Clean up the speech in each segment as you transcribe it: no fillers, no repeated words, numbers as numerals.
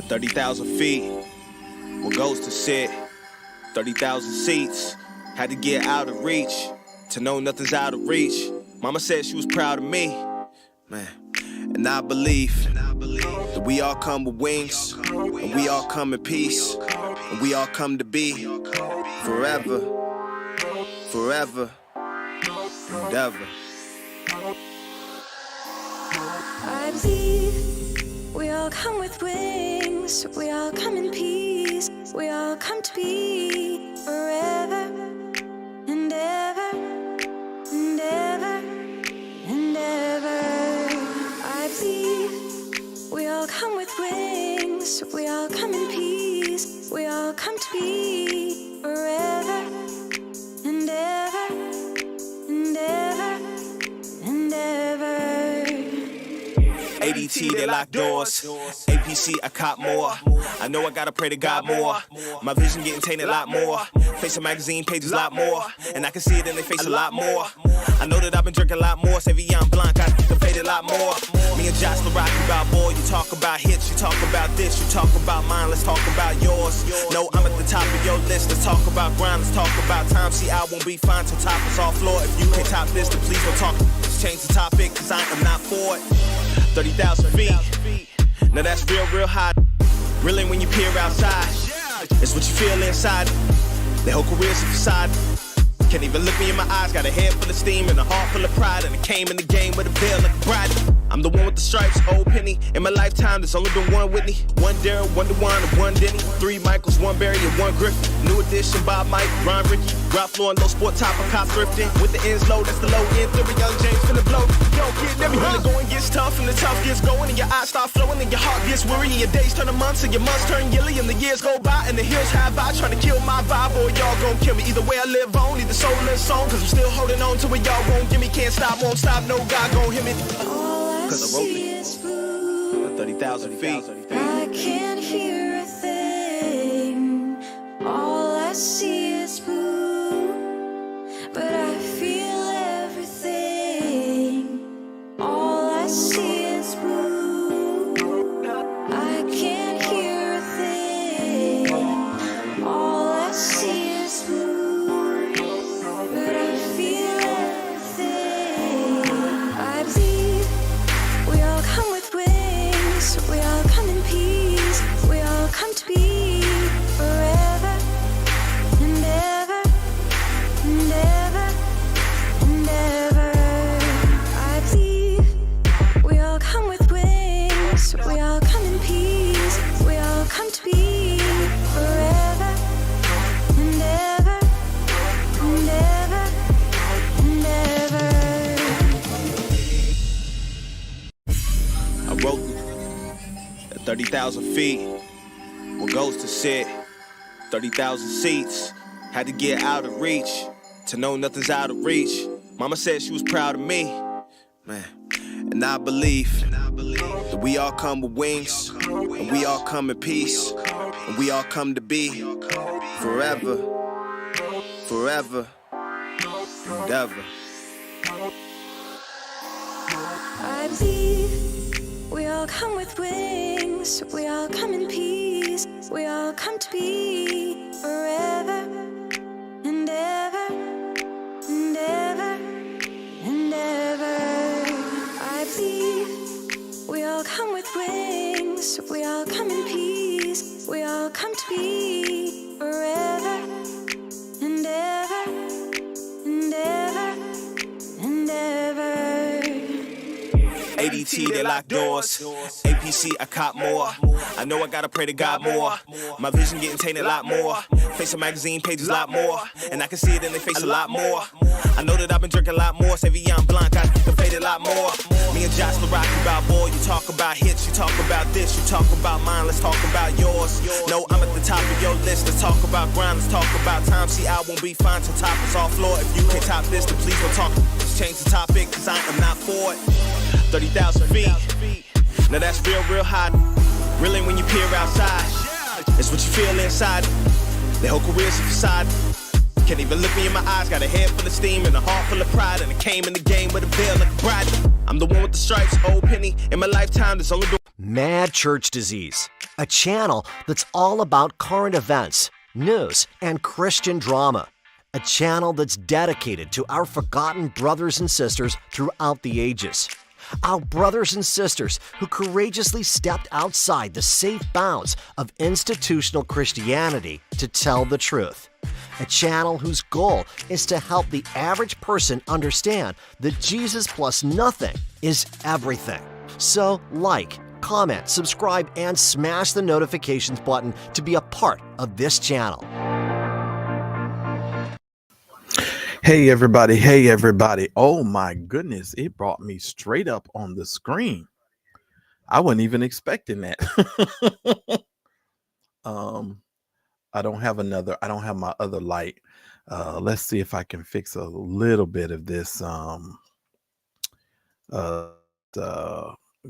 30,000 feet, what goes to sit, 30,000 seats, had to get out of reach, to know nothing's out of reach. Mama said she was proud of me, man, and I believe that we all come with wings, and we all come in peace, and we all come to be forever, forever, and ever. I believe we all come with wings, we all come in peace, we all come to be forever and ever and ever and ever. I believe we all come with wings, we all come in peace, we all come to be forever and ever and ever and ever. ADT, they lock doors. APC, I cop more. I know I gotta pray to God more. My vision getting tainted a lot more. Face of magazine pages a lot more. And I can see it in their face a lot more. I know that I've been drinking a lot more. Savion Blanc, I can fade a lot more. Me and Josh rock about boy. You talk about hits, you talk about this, you talk about mine, let's talk about yours. No, I'm at the top of your list. Let's talk about grind, let's talk about time. See, I won't be fine till top is off floor. If you can't top this, then please don't talk. Let's change the topic, cause I am not for it. 30,000 feet. Now that's real high. Really when you peer outside, it's what you feel inside. Their whole career's a facade. Can't even look me in my eyes. Got a head full of steam and a heart full of pride. And I came in the game with a veil like a bride. I'm the one with the stripes, old penny. In my lifetime, there's only been one Whitney, one Daryl, one DeWan, and one Denny. 3 Michaels, 1 Barry, and 1 Griffin. New edition, Bob Mike, Ron Ricky. Ground floor and low sport top, a cop thrifting. With the ends low, that's the low end. 3 young James finna blow. Yo, kid, never when the going gets tough and the tough gets going and your eyes start flowing and your heart gets weary and your days turn to months and your months turn yearly and the years go by and the hills have by trying to kill my vibe or y'all gon' kill me. Either way I live on, either soul or song, cause I'm still holding on to what y'all won't give me. Can't stop, won't stop, no God gon' hear me. Cause I wrote it. 30,000 feet. I can't hear a thing. All I see is blue, but I feel everything. All I see is blue. I can't hear a thing. All I see is blue, but I feel everything. I believe we all come with wings, we all come in peace, we all come to be forever and ever and ever and ever. I believe we all come with wings, we all come in peace, we all come to be forever and ever and ever and ever. I wrote 30,000 feet, what goes to sit, 30,000 seats, had to get out of reach, to know nothing's out of reach. Mama said she was proud of me, man, and I believe that we all come with wings, and we all come in peace, and we all come to be forever, forever, and ever. I believe we all come with wings, we all come in peace, we all come to be forever and ever and ever and ever. I believe we all come with wings, we all come in peace, we all come to be forever and ever and ever and ever. ADT, they lock doors. APC, I cop more. I know I gotta pray to God more. My vision getting tainted a lot more. Face of magazine pages a lot more. And I can see it in their face a lot more. I know that I've been drinking a lot more. Savion Blanc, I can fade a lot more. Me and Josh rock about boy. You talk about hits, you talk about this, you talk about mine, let's talk about yours. No, I'm at the top of your list. Let's talk about grind, let's talk about time. See, I won't be fine till top is off floor. If you can't top this, then please don't talk. Let's change the topic, cause I am not for it. 30,000 feet. Now that's real high. Really when you peer outside, it's what you feel inside. Their whole career's a facade. Can't even look me in my eyes. Got a head full of steam and a heart full of pride. And I came in the game with a veil like a bride. I'm the one with the stripes, old penny. In my lifetime, there's only been Mad church disease. a channel that's all about current events, news, and Christian drama. A channel that's dedicated to our forgotten brothers and sisters throughout the ages. Our brothers and sisters who courageously stepped outside the safe bounds of institutional Christianity to tell the truth. A channel whose goal is to help the average person understand that Jesus plus nothing is everything. So, like, comment, subscribe, and smash the notifications button to be a part of this channel. Hey everybody, hey everybody. Oh my goodness, it brought me straight up on the screen. I wasn't even expecting that. I don't have my other light. Let's see if I can fix a little bit of this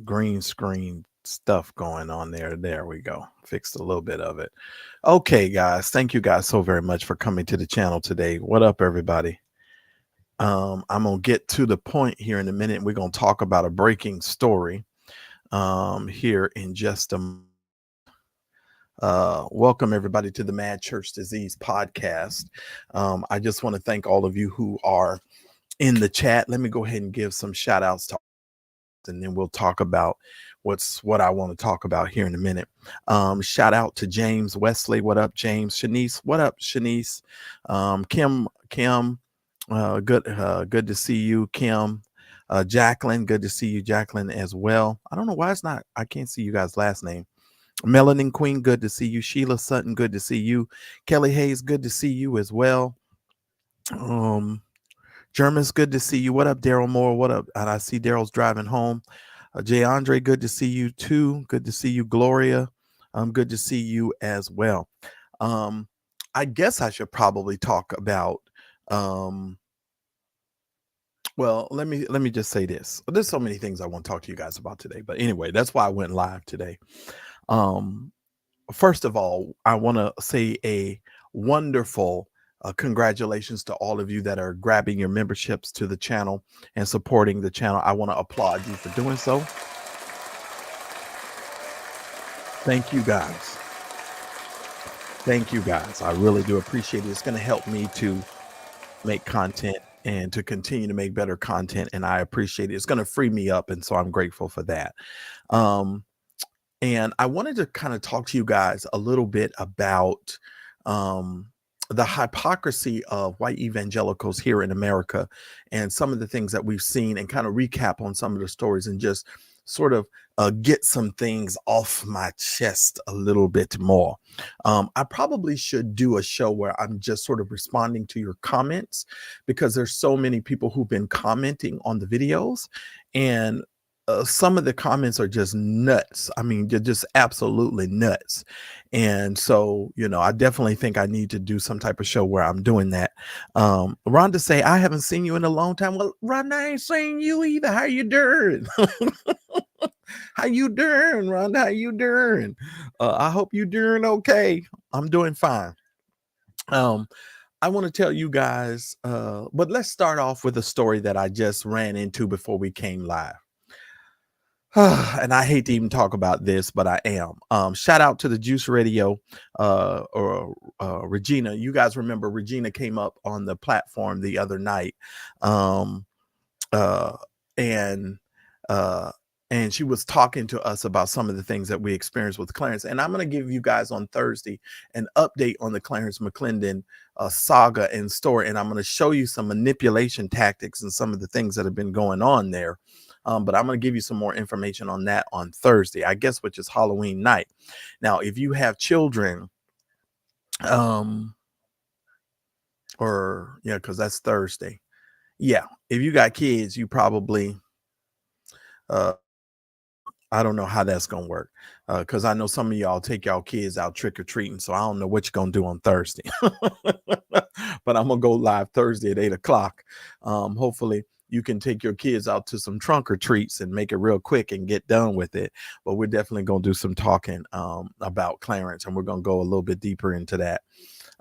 green screen stuff going on there. There we go. Fixed a little bit of it. Okay, guys, thank you guys so very much for coming to the channel today. What up, everybody? I'm gonna get to the point here in a minute. We're gonna talk about a breaking story here in just a moment. Welcome everybody to the Mad Church Disease podcast. I just want to thank all of you who are in the chat. Let me go ahead and give some shout outs to, and then we'll talk about what I want to talk about here in a minute. Shout out to James Wesley. What up, James? Shanice. What up, Shanice? Kim. Good to see you, Kim. Jacqueline, good to see you, Jacqueline, as well. I don't know why I can't see you guys' last name. Melanin Queen, good to see you. Sheila Sutton, good to see you. Kelly Hayes, good to see you as well. German's good to see you. What up, Daryl Moore? What up? And I see Daryl's driving home. Jay Andre, good to see you too. Good to see you, Gloria. Good to see you as well. I guess I should probably talk about well, let me just say this. There's so many things I want to talk to you guys about today, but anyway, that's why I went live today. First of all, I want to say a wonderful congratulations to all of you that are grabbing your memberships to the channel and supporting the channel. I want to applaud you for doing so. Thank you guys. Thank you guys. I really do appreciate it. It's going to help me to make content and to continue to make better content, and I appreciate it. It's going to free me up, and so I'm grateful for that. And I wanted to kind of talk to you guys a little bit about the hypocrisy of white evangelicals here in America and some of the things that we've seen, and kind of recap on some of the stories and just sort of get some things off my chest a little bit more. I probably should do a show where I'm just sort of responding to your comments, because there's so many people who've been commenting on the videos, and some of the comments are just nuts. I mean, they're just absolutely nuts. And so, I definitely think I need to do some type of show where I'm doing that. Rhonda say, I haven't seen you in a long time. Well, Rhonda, I ain't seen you either. How you doing? How you doing, Rhonda? How you doing? I hope you doing okay. I'm doing fine. I want to tell you guys, but let's start off with a story that I just ran into before we came live. And I hate to even talk about this, but I am. Shout out to the Juice Radio or Regina. You guys remember Regina came up on the platform the other night, and she was talking to us about some of the things that we experienced with Clarence. And I'm going to give you guys on Thursday an update on the Clarence McClendon saga and story, and I'm going to show you some manipulation tactics and some of the things that have been going on there. But I'm going to give you some more information on that on Thursday, I guess, which is Halloween night. Now, if you have children, because that's Thursday. Yeah, if you got kids, you probably, I don't know how that's going to work, because I know some of y'all take y'all kids out trick-or-treating, so I don't know what you're going to do on Thursday. But I'm going to go live Thursday at 8 o'clock. Hopefully, you can take your kids out to some trunk or treats and make it real quick and get done with it. But we're definitely going to do some talking about Clarence, and we're going to go a little bit deeper into that.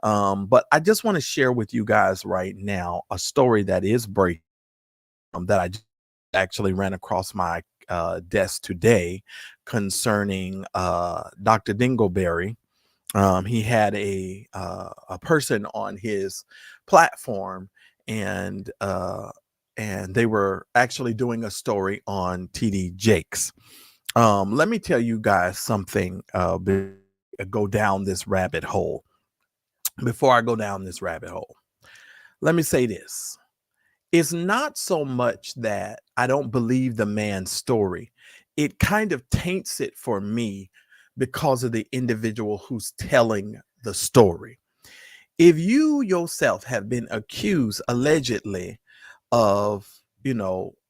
But I just want to share with you guys right now a story that is breaking that I actually ran across my desk today concerning Dr. Dingleberry. He had a person on his platform, and they were actually doing a story on TD Jakes. Let me tell you guys something. Go down this rabbit hole. Before I go down this rabbit hole, let me say this. It's not so much that I don't believe the man's story. It kind of taints it for me because of the individual who's telling the story. If you yourself have been accused allegedly of,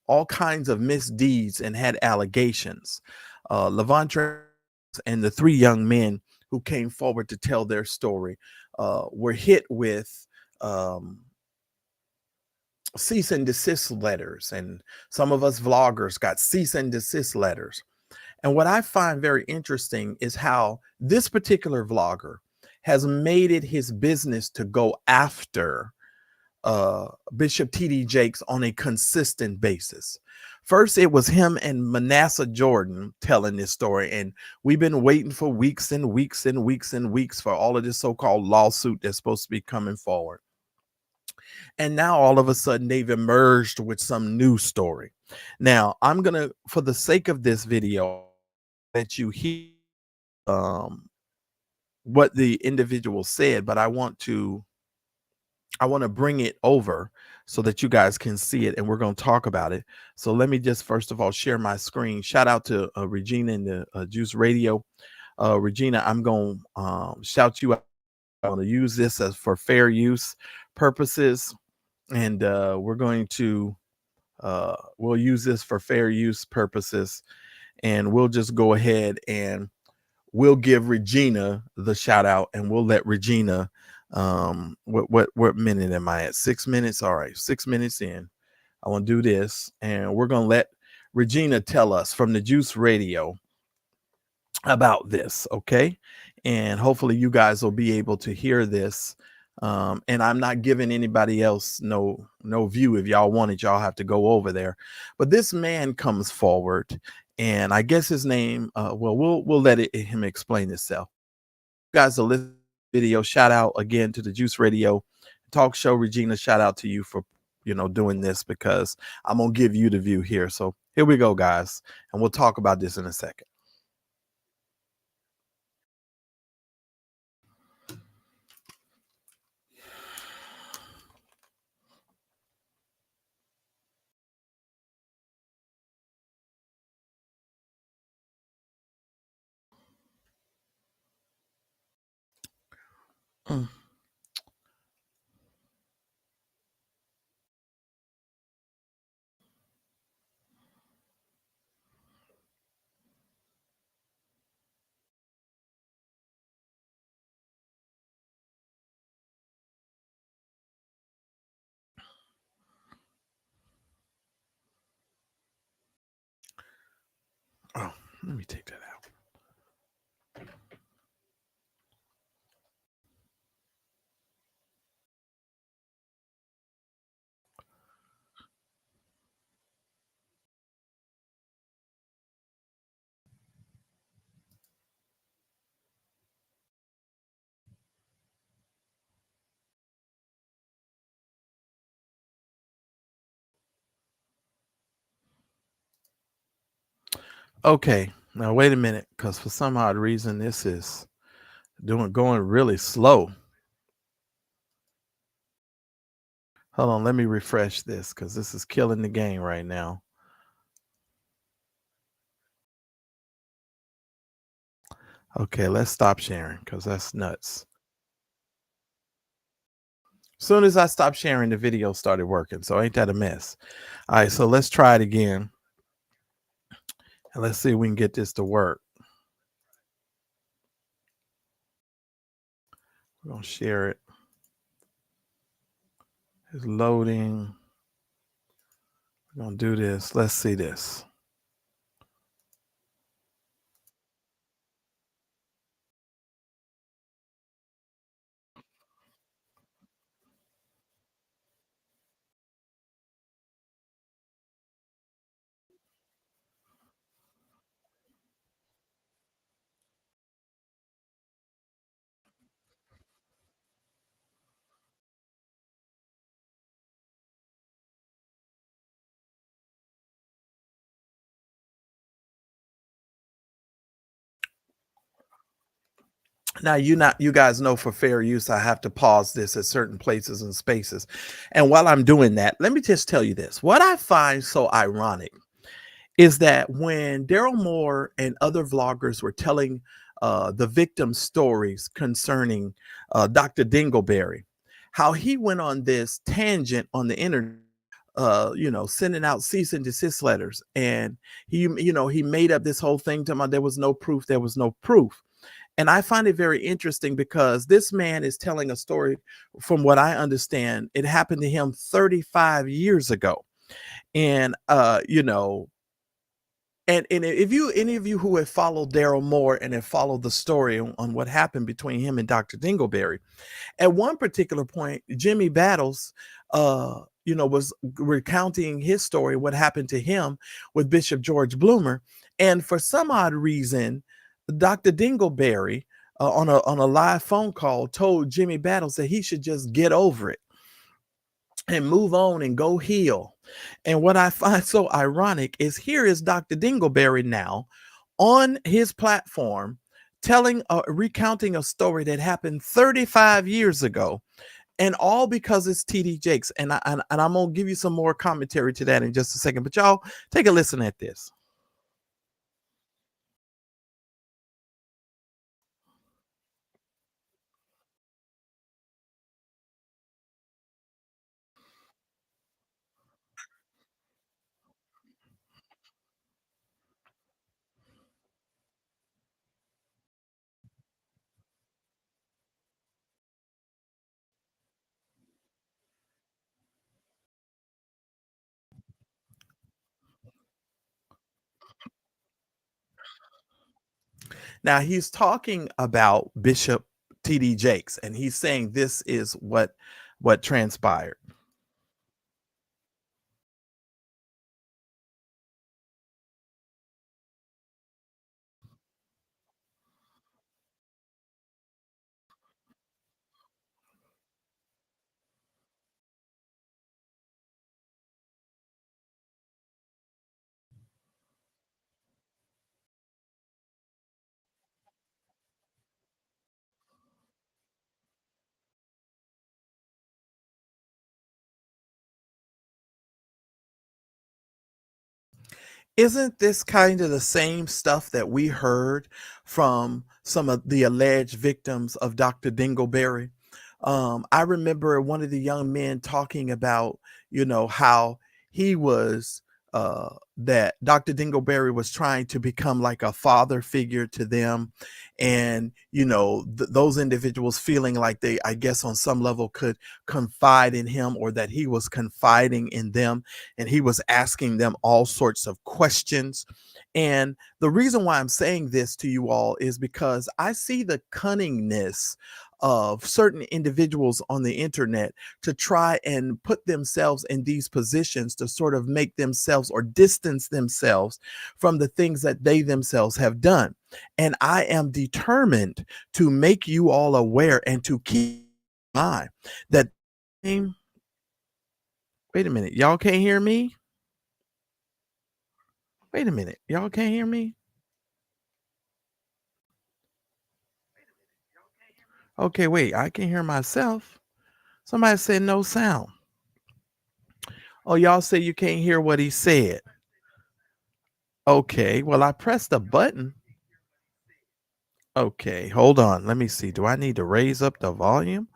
all kinds of misdeeds and had allegations, Levante and the three young men who came forward to tell their story were hit with um, cease and desist letters, and some of us vloggers got cease and desist letters. And what I find very interesting is how this particular vlogger has made it his business to go after Bishop T.D. Jakes on a consistent basis. First, it was him and Manasseh Jordan telling this story, and we've been waiting for weeks and weeks and weeks and weeks for all of this so-called lawsuit that's supposed to be coming forward. And now all of a sudden they've emerged with some new story. Now, I'm going to, for the sake of this video, let you hear what the individual said, but I want to bring it over so that you guys can see it, and we're going to talk about it. So let me just first of all share my screen. Shout out to Regina in the Juice Radio. Regina, I'm going to shout you out. I'm going to use this as for fair use purposes, and we're going to we'll use this for fair use purposes, and we'll just go ahead and we'll give Regina the shout out, and we'll let Regina what minute am I at? 6 minutes. All right, 6 minutes in. I want to do this, and we're gonna let Regina tell us from the Juice Radio about this, okay? And hopefully you guys will be able to hear this. And I'm not giving anybody else no view. If y'all want it, y'all have to go over there. But this man comes forward, and I guess his name, we'll let him explain himself. You guys will listen to the video. Shout out again to the Juice Radio Talk Show. Regina, shout out to you for doing this, because I'm gonna give you the view here. So here we go, guys, and we'll talk about this in a second. Mm. Oh, let me take that out. Okay, now wait a minute, because for some odd reason this is going really slow. Hold on, let me refresh this, because this is killing the game right now. Okay, let's stop sharing, because that's nuts. As soon as I stopped sharing, the video started working. So ain't that a mess? All right, so let's try it again, and let's see if we can get this to work. We're gonna share it. It's loading. We're gonna do this. Let's see this. Now, you guys know for fair use, I have to pause this at certain places and spaces. And while I'm doing that, let me just tell you this. What I find so ironic is that when Daryl Moore and other vloggers were telling the victim stories concerning Dr. Dingleberry, how he went on this tangent on the internet, sending out cease and desist letters. And he made up this whole thing to me. There was no proof. There was no proof. And I find it very interesting because this man is telling a story, from what I understand, it happened to him 35 years ago. And, and if you any of you who have followed Daryl Moore and have followed the story on what happened between him and Dr. Dingleberry, at one particular point, Jimmy Battles, was recounting his story, what happened to him with Bishop George Bloomer, and for some odd reason, Dr. Dingleberry, on a live phone call, told Jimmy Battles that he should just get over it and move on and go heal. And what I find so ironic is here is Dr. Dingleberry now on his platform recounting a story that happened 35 years ago, and all because it's TD Jakes. And I'm gonna give you some more commentary to that in just a second. But y'all take a listen at this. Now he's talking about Bishop TD Jakes, and he's saying this is what transpired. Isn't this kind of the same stuff that we heard from some of the alleged victims of Dr. Dingleberry? I remember one of the young men talking about, how he was, that Dr. Dingleberry was trying to become like a father figure to them. And, those individuals feeling like they, I guess, on some level could confide in him, or that he was confiding in them, and he was asking them all sorts of questions. And the reason why I'm saying this to you all is because I see the cunningness of certain individuals on the internet to try and put themselves in these positions to sort of make themselves or distance themselves from the things that they themselves have done. And I am determined to make you all aware and to keep in mind that. Wait a minute, y'all can't hear me? Wait a minute, y'all can't hear me? Okay, wait, I can hear myself. Somebody said no sound. Oh, y'all say you can't hear what he said. Okay, well, I pressed the button. Okay, hold on. Let me see. Do I need to raise up the volume?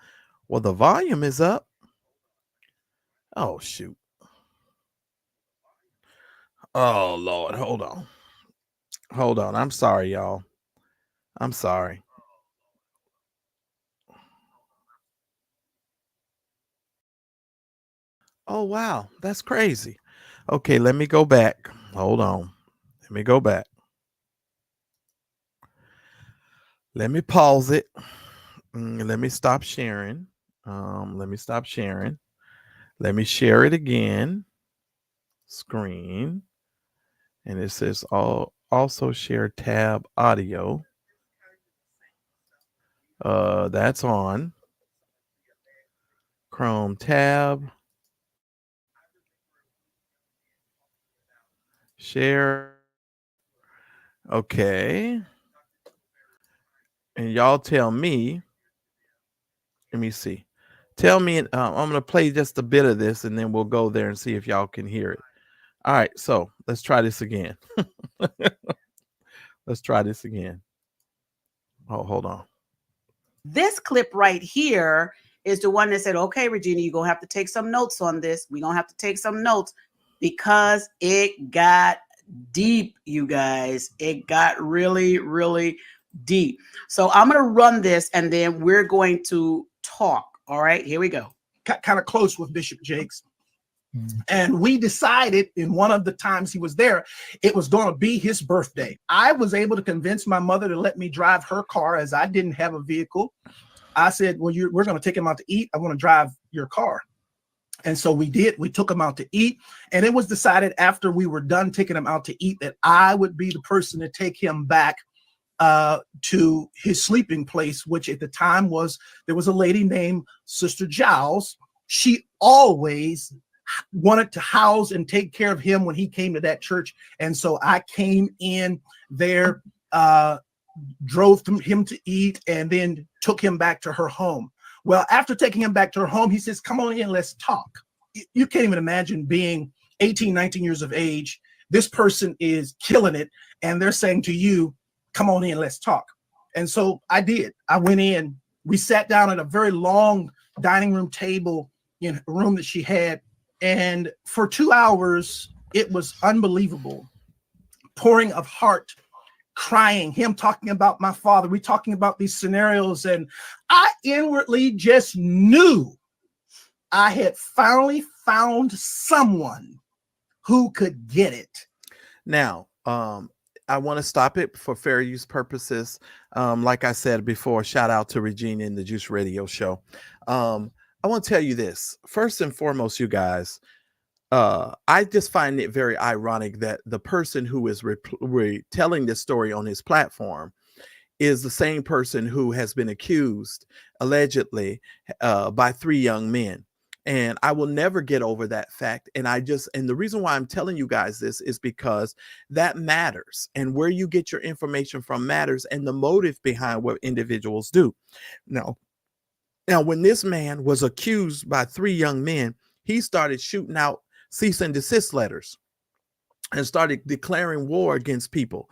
Well, the volume is up. Oh, shoot. Oh, Lord. Hold on. Hold on. I'm sorry, y'all. I'm sorry. Oh, wow. That's crazy. Okay, let me go back. Hold on. Let me go back. Let me pause it. Let me stop sharing. Let me stop sharing. Let me share it again. Screen. And it says also share tab audio. That's on. Chrome tab. Share. Okay. And y'all tell me. Let me see. Tell me. I'm going to play just a bit of this, and then we'll go there and see if y'all can hear it. All right. So let's try this again. Let's try this again. Oh, hold on. This clip right here is the one that said, okay, Regina, you're going to have to take some notes on this. We're going to have to take some notes because it got deep, you guys. It got really, really deep. So I'm going to run this and then we're going to talk. All right, here we go. Kind of close with Bishop Jakes. And we decided in one of the times he was there, it was going to be his birthday. I was able to convince my mother to let me drive her car as I didn't have a vehicle. I said, well, we're going to take him out to eat. I want to drive your car. And so we did. We took him out to eat. And it was decided after we were done taking him out to eat that I would be the person to take him back to his sleeping place, which at the time there was a lady named Sister Giles. She always wanted to house and take care of him when he came to that church. And so I came in there, drove him to eat, and then took him back to her home. Well, after taking him back to her home, he says, come on in, let's talk. You can't even imagine being 18, 19 years of age. This person is killing it. And they're saying to you, come on in, let's talk. And so I did. I went in. We sat down at a very long dining room table in a room that she had. And for 2 hours, it was unbelievable. Pouring of heart, crying, him talking about my father. We talking about these scenarios. And I inwardly just knew I had finally found someone who could get it. Now, I want to stop it for fair use purposes. Like I said before, shout out to Regina in the Juice Radio Show. I want to tell you this. First and foremost, you guys, I just find it very ironic that the person who is telling this story on his platform is the same person who has been accused, allegedly, by 3 young men. And I will never get over that fact. And the reason why I'm telling you guys this is because that matters. And where you get your information from matters, and the motive behind what individuals do. Now, when this man was accused by 3 young men, he started shooting out cease and desist letters and started declaring war against people.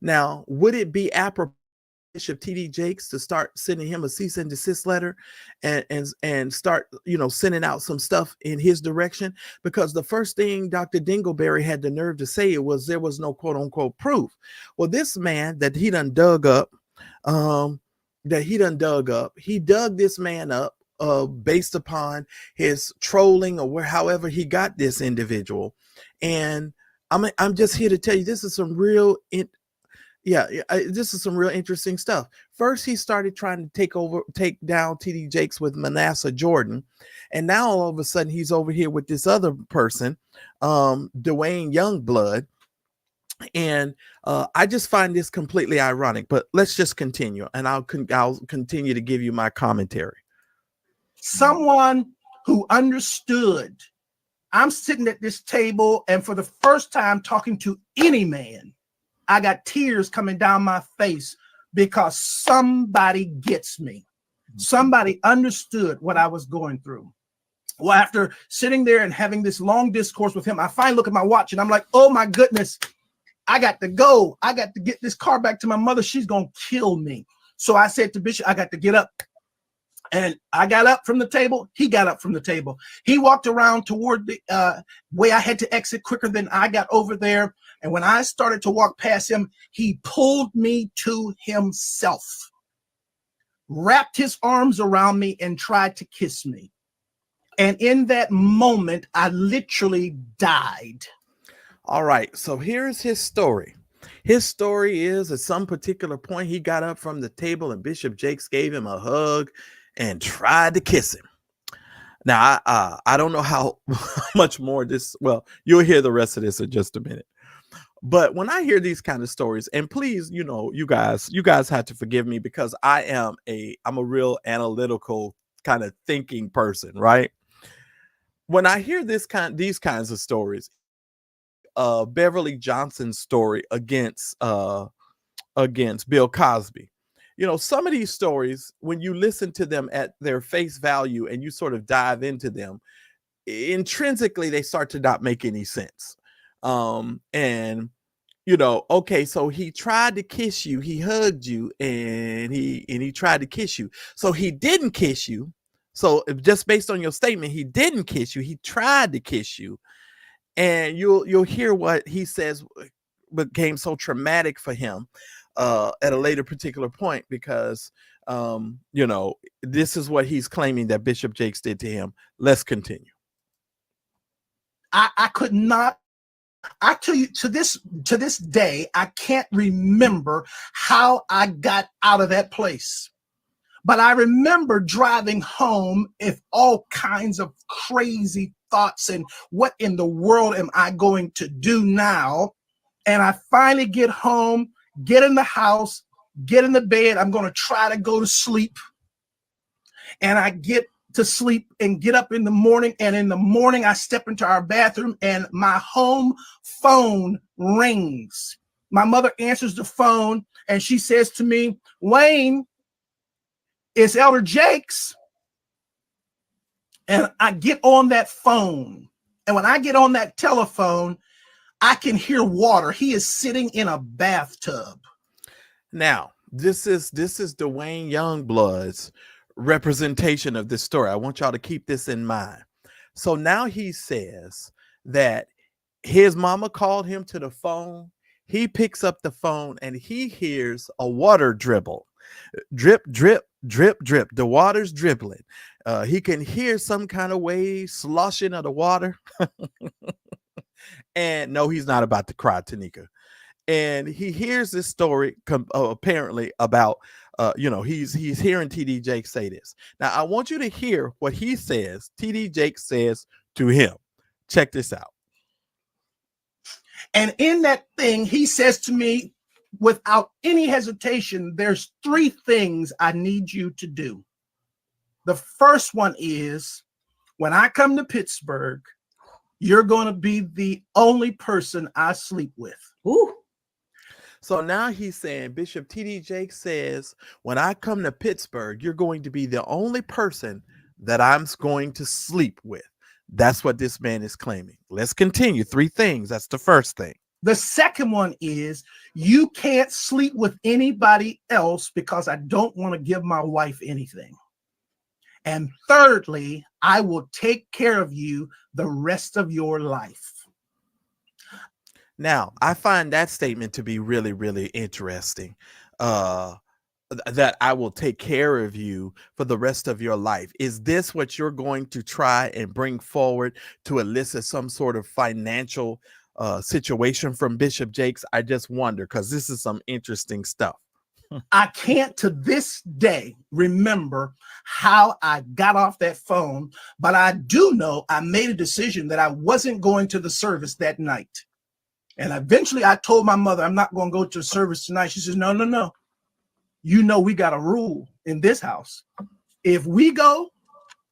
Now, would it be apropos Bishop T.D. Jakes to start sending him a cease and desist letter and start, sending out some stuff in his direction? Because the first thing Dr. Dingleberry had the nerve to say was there was no quote unquote proof. Well, this man that he done dug up, he dug this man up based upon his trolling or however he got this individual. And I'm just here to tell you, this is some real this is some real interesting stuff. First, he started trying to take down T.D. Jakes with Manasseh Jordan. And now all of a sudden he's over here with this other person, Dwayne Youngblood. And I just find this completely ironic, but let's just continue, and I'll continue to give you my commentary. Someone who understood. I'm sitting at this table, and for the first time talking to any man, I got tears coming down my face because somebody gets me. Somebody understood what I was going through. Well, after sitting there and having this long discourse with him, I finally look at my watch and I'm like, oh my goodness, I got to go. I got to get this car back to my mother. She's going to kill me. So I said to Bishop, I got to get up. And I got up from the table. He got up from the table. He walked around toward the way I had to exit quicker than I got over there. And when I started to walk past him, he pulled me to himself, wrapped his arms around me and tried to kiss me. And in that moment, I literally died. All right. So here's his story. His story is at some particular point, he got up from the table and Bishop Jakes gave him a hug and tried to kiss him. Now, I don't know how much more this, well, you'll hear the rest of this in just a minute. But when I hear these kind of stories, and please, you guys have to forgive me because I'm a real analytical kind of thinking person, right? When I hear these kinds of stories, Beverly Johnson's story against Bill Cosby. You know, some of these stories, when you listen to them at their face value and you sort of dive into them, intrinsically they start to not make any sense. And you know, okay, so he tried to kiss you, he hugged you, and he tried to kiss you. So he didn't kiss you. So just based on your statement, he didn't kiss you, he tried to kiss you. And you'll hear what he says became so traumatic for him at a later particular point, because you know, this is what he's claiming that Bishop Jakes did to him. Let's continue. I could not. I tell you, to this day, I can't remember how I got out of that place. But I remember driving home with all kinds of crazy thoughts and what in the world am I going to do now? And I finally get home, get in the house, get in the bed. I'm going to try to go to sleep. And I get to sleep and get up in the morning. And in the morning, I step into our bathroom and my home phone rings. My mother answers the phone and she says to me, Wayne, it's Elder Jakes. And I get on that phone. And when I get on that telephone, I can hear water. He is sitting in a bathtub. Now, this is Dwayne Youngblood's representation of this story. I want y'all to keep this in mind. So now he says that his mama called him to the phone. He picks up the phone and he hears a water dribble. Drip, drip, drip, drip. The water's dribbling. He can hear some kind of wave sloshing of the water. And no, he's not about to cry, Tanika. And he hears this story apparently about, you know, he's hearing TD Jakes say this. Now, I want you to hear what he says. TD Jakes says to him. Check this out. And in that thing, he says to me, without any hesitation, there's 3 things I need you to do. The first one is, when I come to Pittsburgh, you're going to be the only person I sleep with. Ooh. So now he's saying, Bishop TD Jakes says, when I come to Pittsburgh, you're going to be the only person that I'm going to sleep with. That's what this man is claiming. Let's continue. 3 things. That's the first thing. The second one is, you can't sleep with anybody else because I don't want to give my wife anything. And thirdly, I will take care of you the rest of your life. Now, I find that statement to be really, really interesting. That I will take care of you for the rest of your life. Is this what you're going to try and bring forward to elicit some sort of financial situation from Bishop Jakes? I just wonder, because this is some interesting stuff. I can't to this day remember how I got off that phone, but I do know I made a decision that I wasn't going to the service that night. And eventually I told my mother, I'm not going to go to the service tonight. She says, no. You know, we got a rule in this house. If we go,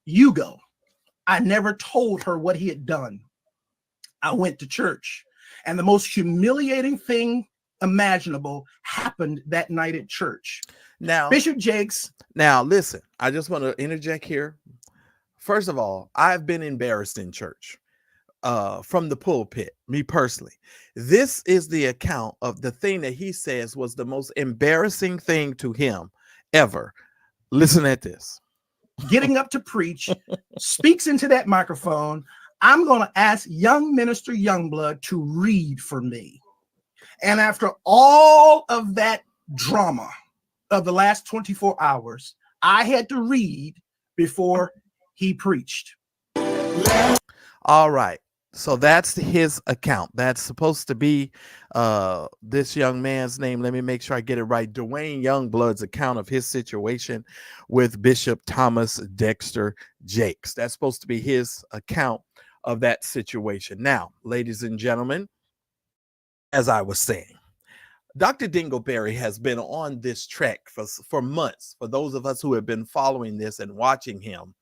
you go. I never told her what he had done. I went to church, and the most humiliating thing imaginable happened that night at church. Now, Bishop Jakes. Now, listen, I just want to interject here. First of all, I've been embarrassed in church from the pulpit, me personally. This is the account of the thing that he says was the most embarrassing thing to him ever. Listen at this. Getting up to preach, speaks into that microphone. I'm going to ask young minister Youngblood to read for me. And after all of that drama of the last 24 hours, I had to read before he preached. All right. So that's his account. That's supposed to be this young man's name. Let me make sure I get it right. Dwayne Youngblood's account of his situation with Bishop Thomas Dexter Jakes. That's supposed to be his account of that situation. Now, ladies and gentlemen, as I was saying, Dr. Dingleberry has been on this trek for months, for those of us who have been following this and watching him,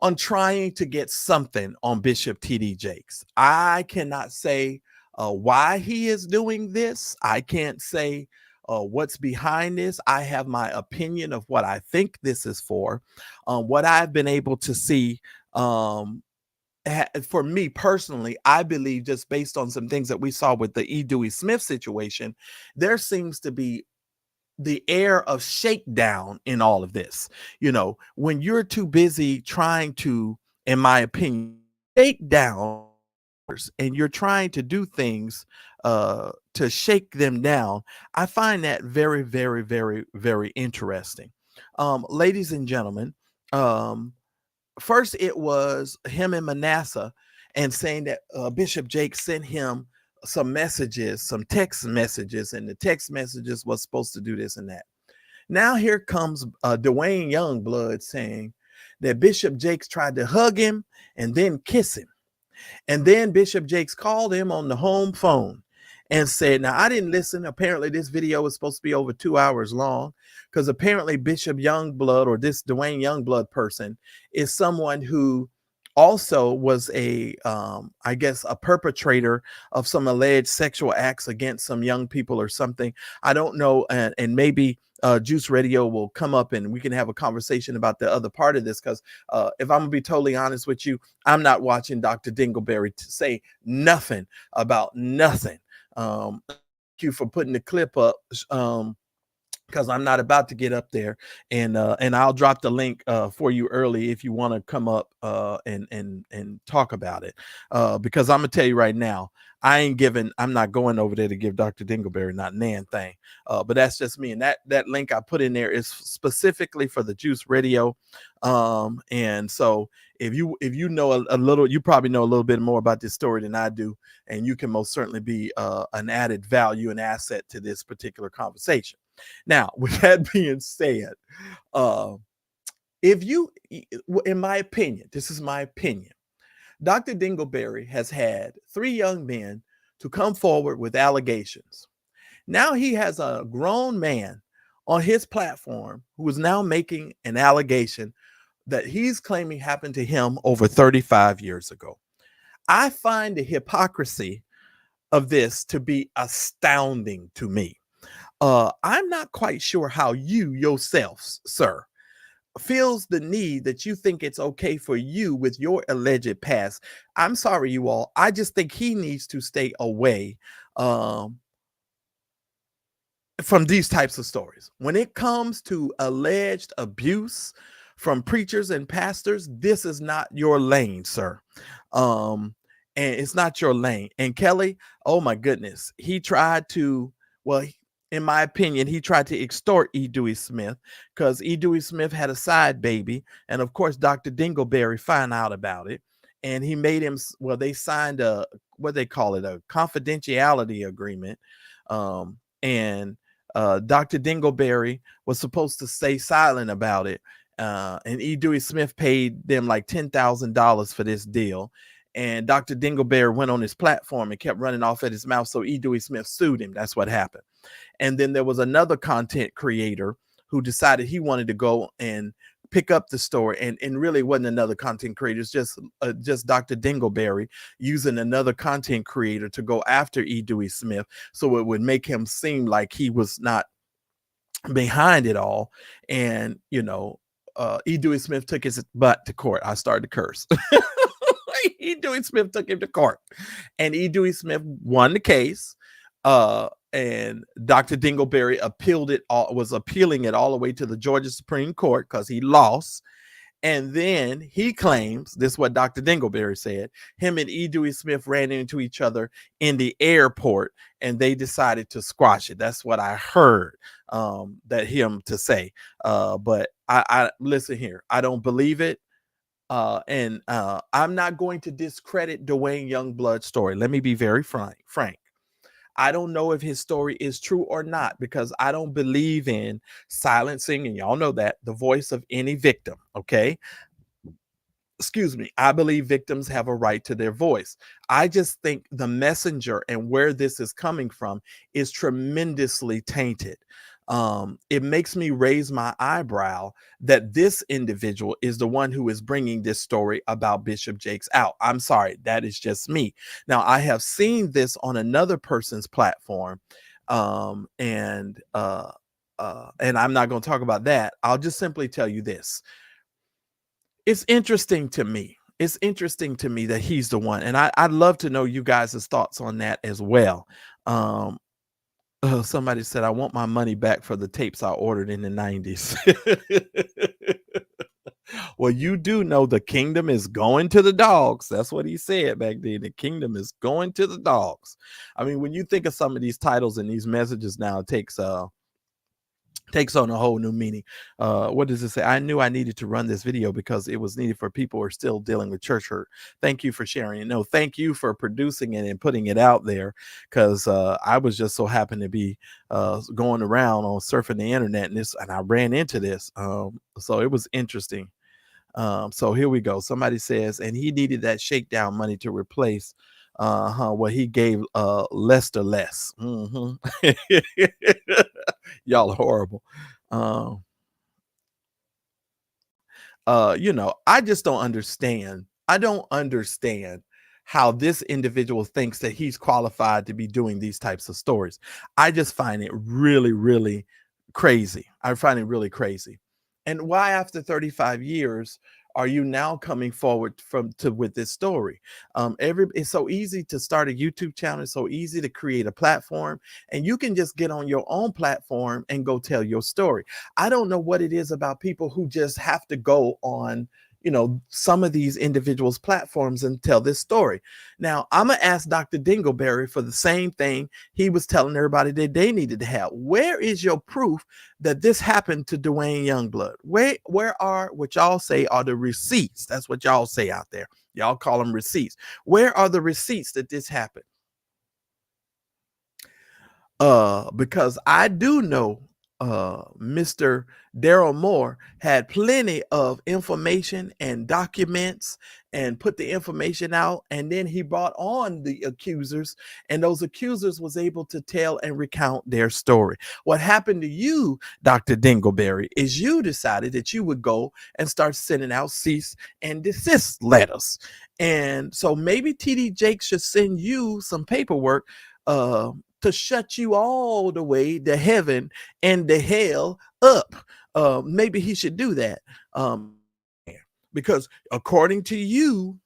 on trying to get something on Bishop TD Jakes. I cannot say why he is doing this. I can't say what's behind this. I have my opinion of what I think this is for. What I've been able to see, for me personally, I believe, just based on some things that we saw with the E. Dewey Smith situation, there seems to be the air of shakedown in all of this. You know, when you're too busy trying to, in my opinion, shake down, and you're trying to do things to shake them down, I find that very, very, very, very interesting. Ladies and gentlemen, first it was him and Manasseh, and saying that Bishop Jake sent him some messages, some text messages, and the text messages was supposed to do this and that. Now here comes Dwayne Youngblood saying that Bishop Jakes tried to hug him and then kiss him. And then Bishop Jakes called him on the home phone and said, now I didn't listen. Apparently this video was supposed to be over 2 hours long, because apparently Bishop Youngblood, or this Dwayne Youngblood person, is someone who also was a, I guess, a perpetrator of some alleged sexual acts against some young people or something. I don't know. And maybe Juice Radio will come up and we can have a conversation about the other part of this. Because if I'm gonna be totally honest with you, I'm not watching Dr. Dingleberry to say nothing about nothing. Thank you for putting the clip up. Because I'm not about to get up there, and I'll drop the link for you early if you want to come up and talk about it. Because I'm gonna tell you right now, I'm not going over there to give Dr. Dingleberry not nan thing. But that's just me. And that link I put in there is specifically for the Juice Radio. And so if you know a little, you probably know a little bit more about this story than I do, and you can most certainly be an added value and asset to this particular conversation. Now, with that being said, in my opinion, this is my opinion, Dr. Dingleberry has had 3 young men to come forward with allegations. Now he has a grown man on his platform who is now making an allegation that he's claiming happened to him over 35 years ago. I find the hypocrisy of this to be astounding to me. I'm not quite sure how you yourself, sir, feels the need that you think it's okay for you with your alleged past. I'm sorry, you all. I just think he needs to stay away from these types of stories. When it comes to alleged abuse from preachers and pastors, this is not your lane, sir. And it's not your lane. And Kelly, oh my goodness, he tried to, well, in my opinion, he tried to extort E. Dewey Smith, because E. Dewey Smith had a side baby. And of course, Dr. Dingleberry found out about it. And he made him, well, they signed a, what they call it, a confidentiality agreement. And Dr. Dingleberry was supposed to stay silent about it. And E. Dewey Smith paid them like $10,000 for this deal. And Dr. Dingleberry went on his platform and kept running off at his mouth. So E. Dewey Smith sued him. That's what happened. And then there was another content creator who decided he wanted to go and pick up the story. And really wasn't another content creator. It's just Dr. Dingleberry using another content creator to go after E. Dewey Smith. So it would make him seem like he was not behind it all. And, you know, E. Dewey Smith took his butt to court. I started to curse. E. Dewey Smith took him to court, and E. Dewey Smith won the case. And Dr. Dingleberry was appealing it all the way to the Georgia Supreme Court because he lost. And then he claims, this is what Dr. Dingleberry said, him and E. Dewey Smith ran into each other in the airport and they decided to squash it. That's what I heard him to say. But I listen here, I don't believe it. And I'm not going to discredit Dwayne Youngblood's story. Let me be very frank. I don't know if his story is true or not, because I don't believe in silencing, and y'all know that, the voice of any victim. Okay. Excuse me. I believe victims have a right to their voice. I just think the messenger and where this is coming from is tremendously tainted. It makes me raise my eyebrow that this individual is the one who is bringing this story about Bishop Jakes out. I'm sorry, that is just me. Now, I have seen this on another person's platform, And I'm not going to talk about that. I'll just simply tell you this. It's interesting to me. It's interesting to me that he's the one. And I'd love to know you guys' thoughts on that as well. Somebody said, I want my money back for the tapes I ordered in the 90s. Well, you do know the kingdom is going to the dogs. That's what he said back then. The kingdom is going to the dogs. I mean, when you think of some of these titles and these messages now, it takes on a whole new meaning. What does it say? I knew I needed to run this video because it was needed for people who are still dealing with church hurt. Thank you for sharing it. No, thank you for producing it and putting it out there, because I was just so happen to be going around on surfing the internet and I ran into this. So it was interesting. So here we go. Somebody says, and he needed that shakedown money to replace what he gave Lester less. Y'all are horrible. I just don't understand. I don't understand how this individual thinks that he's qualified to be doing these types of stories. I just find it really, really crazy. I find it really crazy. And why, after 35 years, are you now coming forward with this story? It's so easy to start a YouTube channel. It's so easy to create a platform, and you can just get on your own platform and go tell your story. I don't know what it is about people who just have to go on, some of these individuals' platforms and tell this story. Now, I'm going to ask Dr. Dingleberry for the same thing he was telling everybody that they needed to have. Where is your proof that this happened to Dwayne Youngblood? Where are what y'all say are the receipts? That's what y'all say out there. Y'all call them receipts. Where are the receipts that this happened? Because I do know Mr. Daryl Moore had plenty of information and documents and put the information out, and then he brought on the accusers, and those accusers was able to tell and recount their story. What happened to you, Dr. Dingleberry, is you decided that you would go and start sending out cease and desist letters. And so maybe TD Jakes should send you some paperwork to shut you all the way to heaven and to hell up. Maybe he should do that. Because according to you,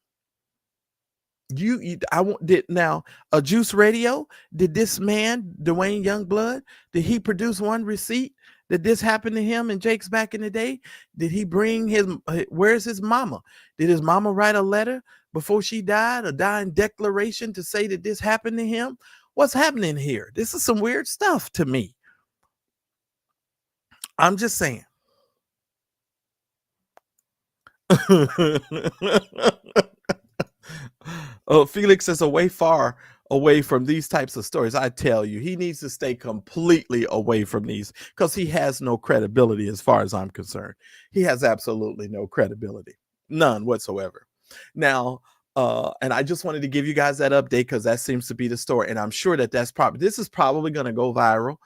a Juice Radio, did this man, Dwayne Youngblood, did he produce one receipt that this happened to him and Jake's back in the day? Did he bring where's his mama? Did his mama write a letter before she died, a dying declaration to say that this happened to him? What's happening here? This is some weird stuff to me. I'm just saying. Oh, Felix is far away from these types of stories. I tell you, he needs to stay completely away from these, because he has no credibility as far as I'm concerned. He has absolutely no credibility. None whatsoever. Now, and I just wanted to give you guys that update, because that seems to be the story. And I'm sure that this is probably going to go viral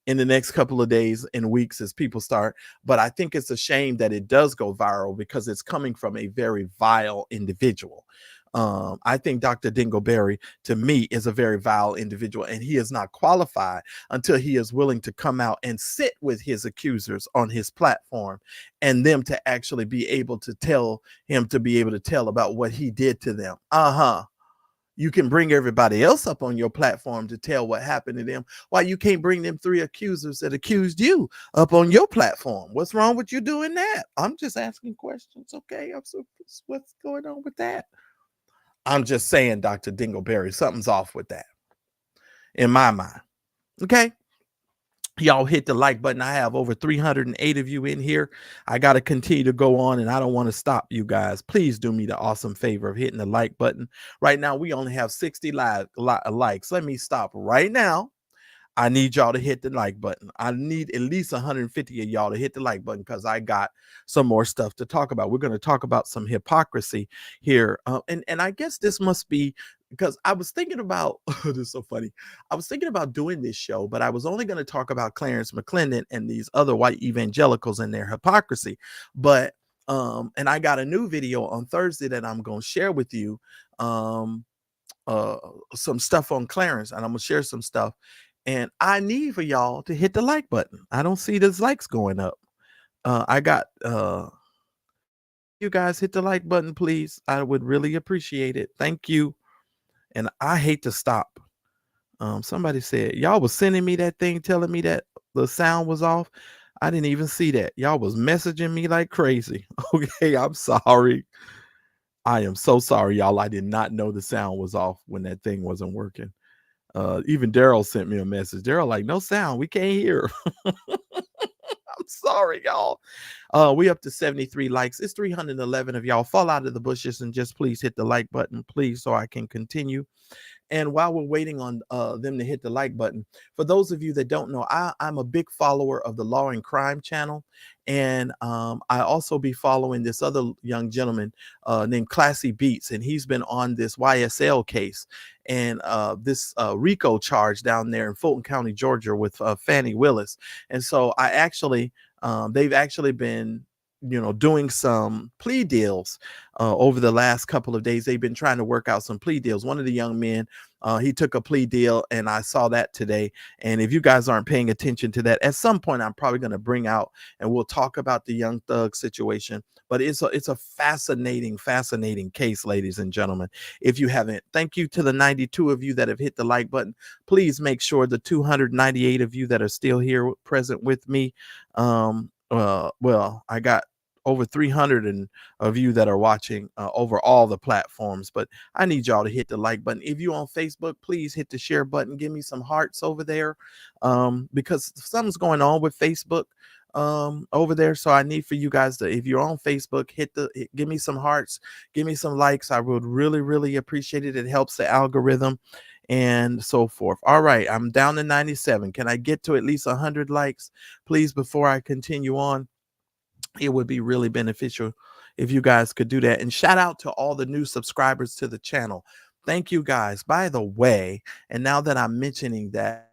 in the next couple of days and weeks as people start. But I think it's a shame that it does go viral, because it's coming from a very vile individual. I think Dr. Dingleberry, to me, is a very vile individual, and he is not qualified until he is willing to come out and sit with his accusers on his platform, and them to actually be able to tell about what he did to them. You can bring everybody else up on your platform to tell what happened to them. Why you can't bring them 3 accusers that accused you up on your platform? What's wrong with you doing that? I'm just asking questions. Okay. What's going on with that? I'm just saying, Dr. Dingleberry, something's off with that in my mind. Okay. Y'all hit the like button. I have over 308 of you in here. I got to continue to go on, and I don't want to stop you guys. Please do me the awesome favor of hitting the like button. Right now, we only have 60 likes. Let me stop right now. I need y'all to hit the like button. I need at least 150 of y'all to hit the like button, because I got some more stuff to talk about. We're going to talk about some hypocrisy here. And I guess this must be because I was thinking about, this is so funny. I was thinking about doing this show, but I was only going to talk about Clarence McClendon and these other white evangelicals and their hypocrisy. But, and I got a new video on Thursday that I'm going to share with you, some stuff on Clarence, and I'm going to share some stuff. And I need for y'all to hit the like button. I don't see those likes going up. I got you guys hit the like button, please. I would really appreciate it. Thank you. And I hate to stop. Somebody said y'all was sending me that thing telling me that the sound was off. I didn't even see that. Y'all was messaging me like crazy. Okay, I'm sorry. I am so sorry, y'all. I did not know the sound was off when that thing wasn't working. Even Daryl sent me a message. Daryl like, no sound. We can't hear. I'm sorry, y'all. We up to 73 likes. It's 311 of y'all. Fall out of the bushes and just please hit the like button, please, so I can continue. And while we're waiting on them to hit the like button, for those of you that don't know, I'm a big follower of the Law and Crime channel. And I also be following this other young gentleman named Classy Beats. And he's been on this YSL case and this RICO charge down there in Fulton County, Georgia with Fannie Willis. And so I actually, they've actually been doing some plea deals over the last couple of days. They've been trying to work out some plea deals. One of the young men, he took a plea deal, and I saw that today. And if you guys aren't paying attention to that, at some point I'm probably going to bring out and we'll talk about the Young Thug situation. But it's a fascinating case, ladies and gentlemen. If you haven't, thank you to the 92 of you that have hit the like button. Please make sure the 298 of you that are still here present with me. Well, I got over 300 of you that are watching over all the platforms, but I need y'all to hit the like button. If you're on Facebook, please hit the share button. Give me some hearts over there because something's going on with Facebook over there. So I need for you guys to, if you're on Facebook, give me some hearts, give me some likes. I would really appreciate it. It helps the algorithm and so forth. All right, I'm down to 97. Can I get to at least 100 likes, please, before I continue on? It would be really beneficial if you guys could do that. And shout out to all the new subscribers to the channel. Thank you guys. By the way, and now that I'm mentioning that,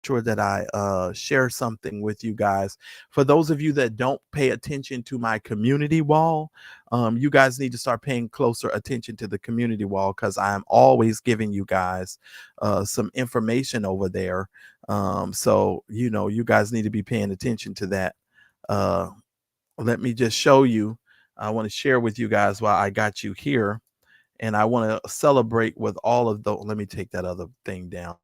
sure that I share something with you guys. For those of you that don't pay attention to my community wall, you guys need to start paying closer attention to the community wall because I'm always giving you guys some information over there. So, you guys need to be paying attention to that. Let me just show you. I want to share with you guys while I got you here. And I want to celebrate with all of those. Let me take that other thing down.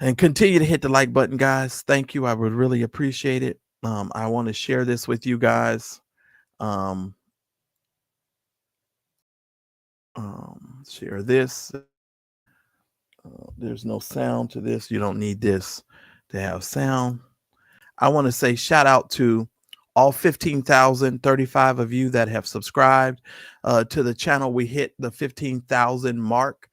And continue to hit the like button, guys. Thank you. I would really appreciate it. I want to share this with you guys. Share this. There's no sound to this. You don't need this to have sound. I want to say shout out to all 15,035 of you that have subscribed to the channel. We hit the 15,000 mark.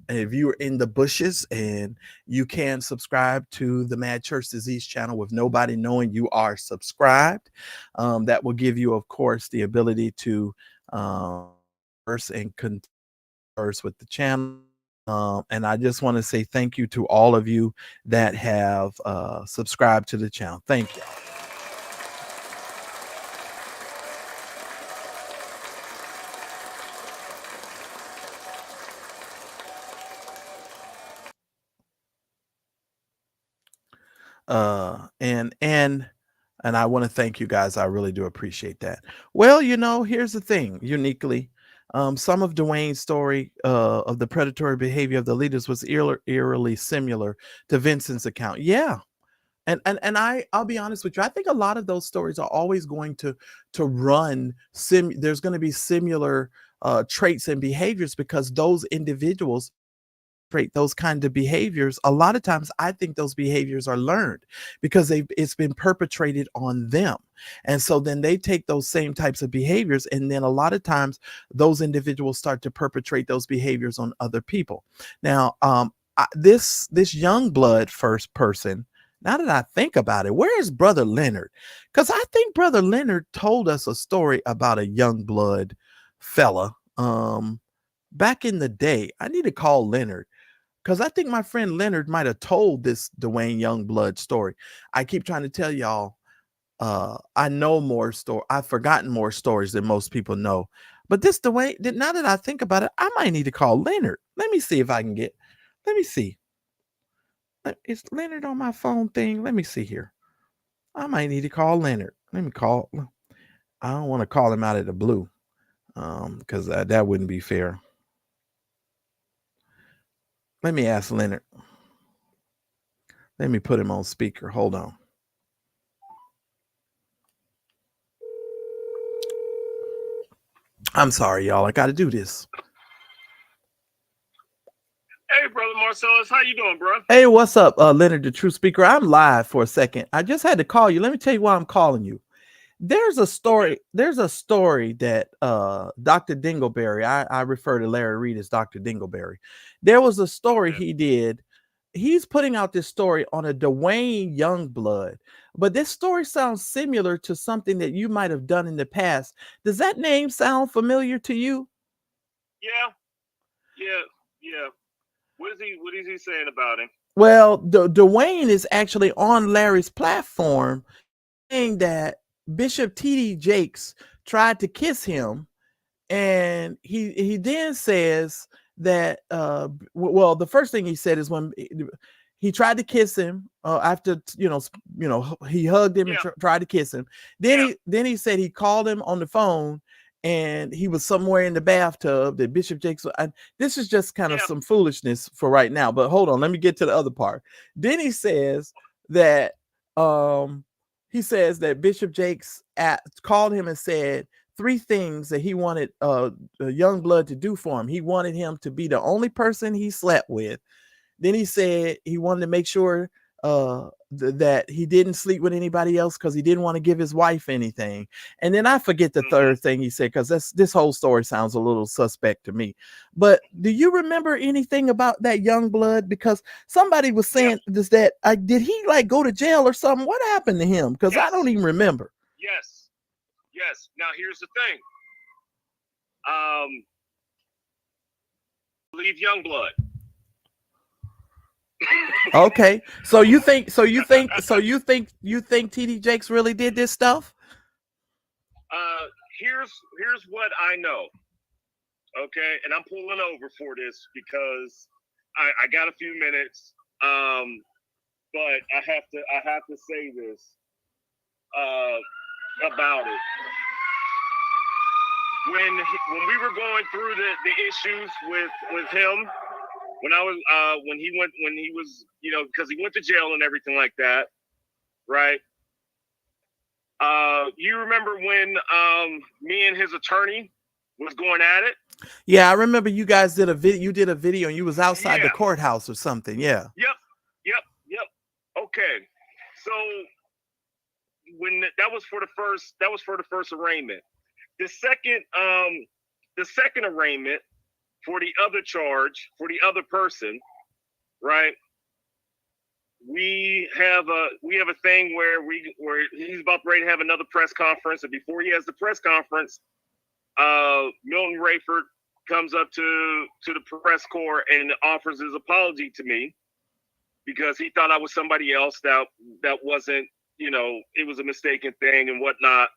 If you're in the bushes and you can subscribe to the Mad Church Disease channel with nobody knowing you are subscribed, that will give you, of course, the ability to converse and converse with the channel. And I just want to say thank you to all of you that have subscribed to the channel. Thank you. And I want to thank you guys. I really do appreciate that. Well, here's the thing. Uniquely, some of Dwayne's story of the predatory behavior of the leaders was eerily similar to Vincent's account. Yeah. And I'll be honest with you. I think a lot of those stories are always going to run. There's going to be similar traits and behaviors because those individuals those kind of behaviors. A lot of times I think those behaviors are learned because it's been perpetrated on them. And so then they take those same types of behaviors. And then a lot of times those individuals start to perpetrate those behaviors on other people. Now, this young blood first person, now that I think about it, where is Brother Leonard? Because I think Brother Leonard told us a story about a young blood fella back in the day. I need to call Leonard because I think my friend Leonard might have told this Dwayne Youngblood story. I keep trying to tell y'all, I know more story. I've forgotten more stories than most people know. But this Dwayne, now that I think about it, I might need to call Leonard. Let me see if I can let me see. Is Leonard on my phone thing? Let me see here. I might need to call Leonard. Let me call. I don't want to call him out of the blue, because that wouldn't be fair. Let me ask Leonard. Let me put him on speaker. Hold on. I'm sorry, y'all. I got to do this. Hey, brother Marcellus, how you doing, bro? Hey, what's up, Leonard, the true speaker? I'm live for a second. I just had to call you. Let me tell you why I'm calling you. There's a story that Dr. Dingleberry, I refer to Larry Reed as Dr. Dingleberry. There was a story he did. He's putting out this story on a Dwayne Youngblood, but this story sounds similar to something that you might have done in the past. Does that name sound familiar to you? Yeah. What is he saying about him? Well, Dwayne is actually on Larry's platform saying that Bishop T.D. Jakes tried to kiss him, and he then says that well, the first thing he said is when he tried to kiss him after he hugged him and tried to kiss him. Then he said he called him on the phone and he was somewhere in the bathtub that Bishop Jakes. This is just kind of some foolishness for right now, but hold on, let me get to the other part. Then he says that Bishop Jakes called him and said 3 things that he wanted Youngblood to do for him. He wanted him to be the only person he slept with. Then he said he wanted to make sure that he didn't sleep with anybody else because he didn't want to give his wife anything. And then I forget the third thing he said, because this whole story sounds a little suspect to me. But do you remember anything about that Youngblood? Because somebody was saying that did he like go to jail or something? What happened to him? Because I don't even remember. Yes. Now here's the thing. Leave Youngblood. Okay, so you think T.D. Jakes really did this stuff? Here's what I know. Okay, and I'm pulling over for this because I got a few minutes. But I have to say this about it. When we were going through the issues with him. When he was, because he went to jail and everything like that, right? You remember when me and his attorney was going at it? Yeah, I remember you guys did a video. You did a video and you was outside the courthouse or something. Yeah. Yep. Okay. So when that was for the first arraignment. The second arraignment, for the other charge, for the other person, right? We have a thing where he's about ready to have another press conference, and before he has the press conference, Milton Rayford comes up to the press corps and offers his apology to me because he thought I was somebody else that wasn't, it was a mistaken thing and whatnot.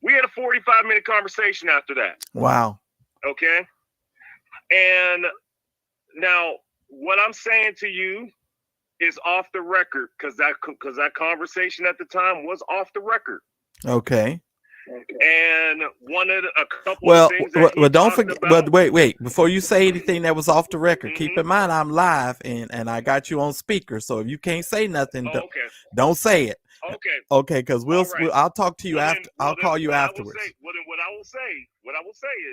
We had a 45-minute conversation after that. Wow. Okay. And now what I'm saying to you is off the record because that conversation at the time was off the record. Okay. And one of a couple of things that well, don't forget. But wait. Before you say anything that was off the record, keep in mind I'm live and I got you on speaker. So if you can't say nothing, don't say it. Okay. Because I'll talk to you after. I'll call you afterwards. What I will say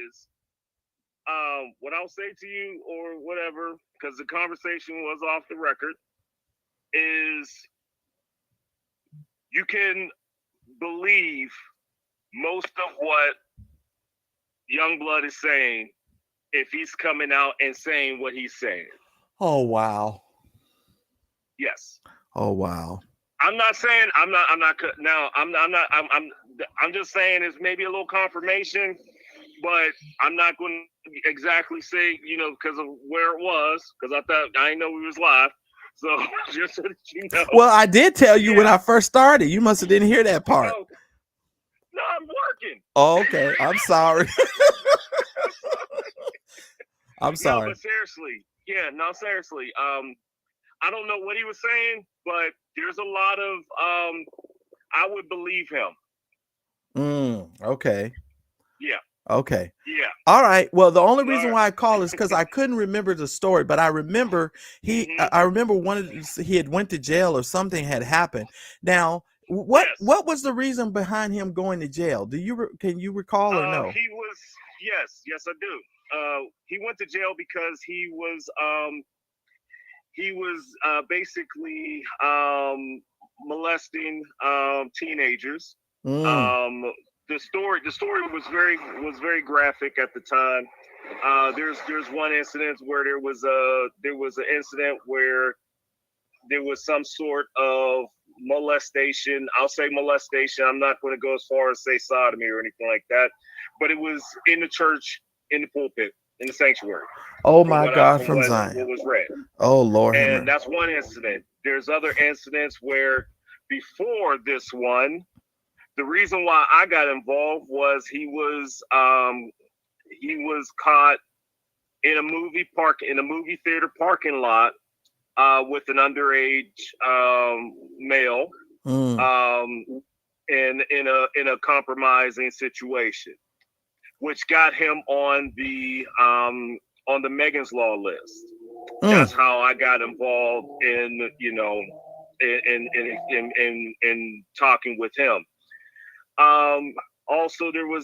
is. What I'll say to you or whatever, because the conversation was off the record, is you can believe most of what Youngblood is saying if he's coming out and saying what he's saying. Oh, wow. Yes. Oh, wow. I'm just saying it's maybe a little confirmation, but I'm not going to exactly say, because of where it was, because I didn't know we was live. So just so that you know. Well, I did tell you when I first started. You must have didn't hear that part. No, I'm working. Oh, okay. I'm sorry. I'm sorry. No, but seriously. Yeah, no, seriously. I don't know what he was saying, but there's a lot of I would believe him. Okay. Yeah. Okay. Yeah. All right. Well, the only reason right. why I call is because I couldn't remember the story, but I remember I remember he had went to jail or something had happened. Now, what was the reason behind him going to jail? Can you recall or no? He was yes, I do. He went to jail because he was basically molesting teenagers. The story was very graphic at the time. There's one incident where there was an incident where there was some sort of molestation. I'll say molestation. I'm not going to go as far as say sodomy or anything like that, but it was in the church, in the pulpit, in the sanctuary. Oh my God, from Zion. What was read. Oh Lord. And that's one incident. There's other incidents where before this one, the reason why I got involved was he was caught in a movie theater parking lot with an underage male in a compromising situation, which got him on the Megan's Law list. That's how I got involved in talking with him. Also, there were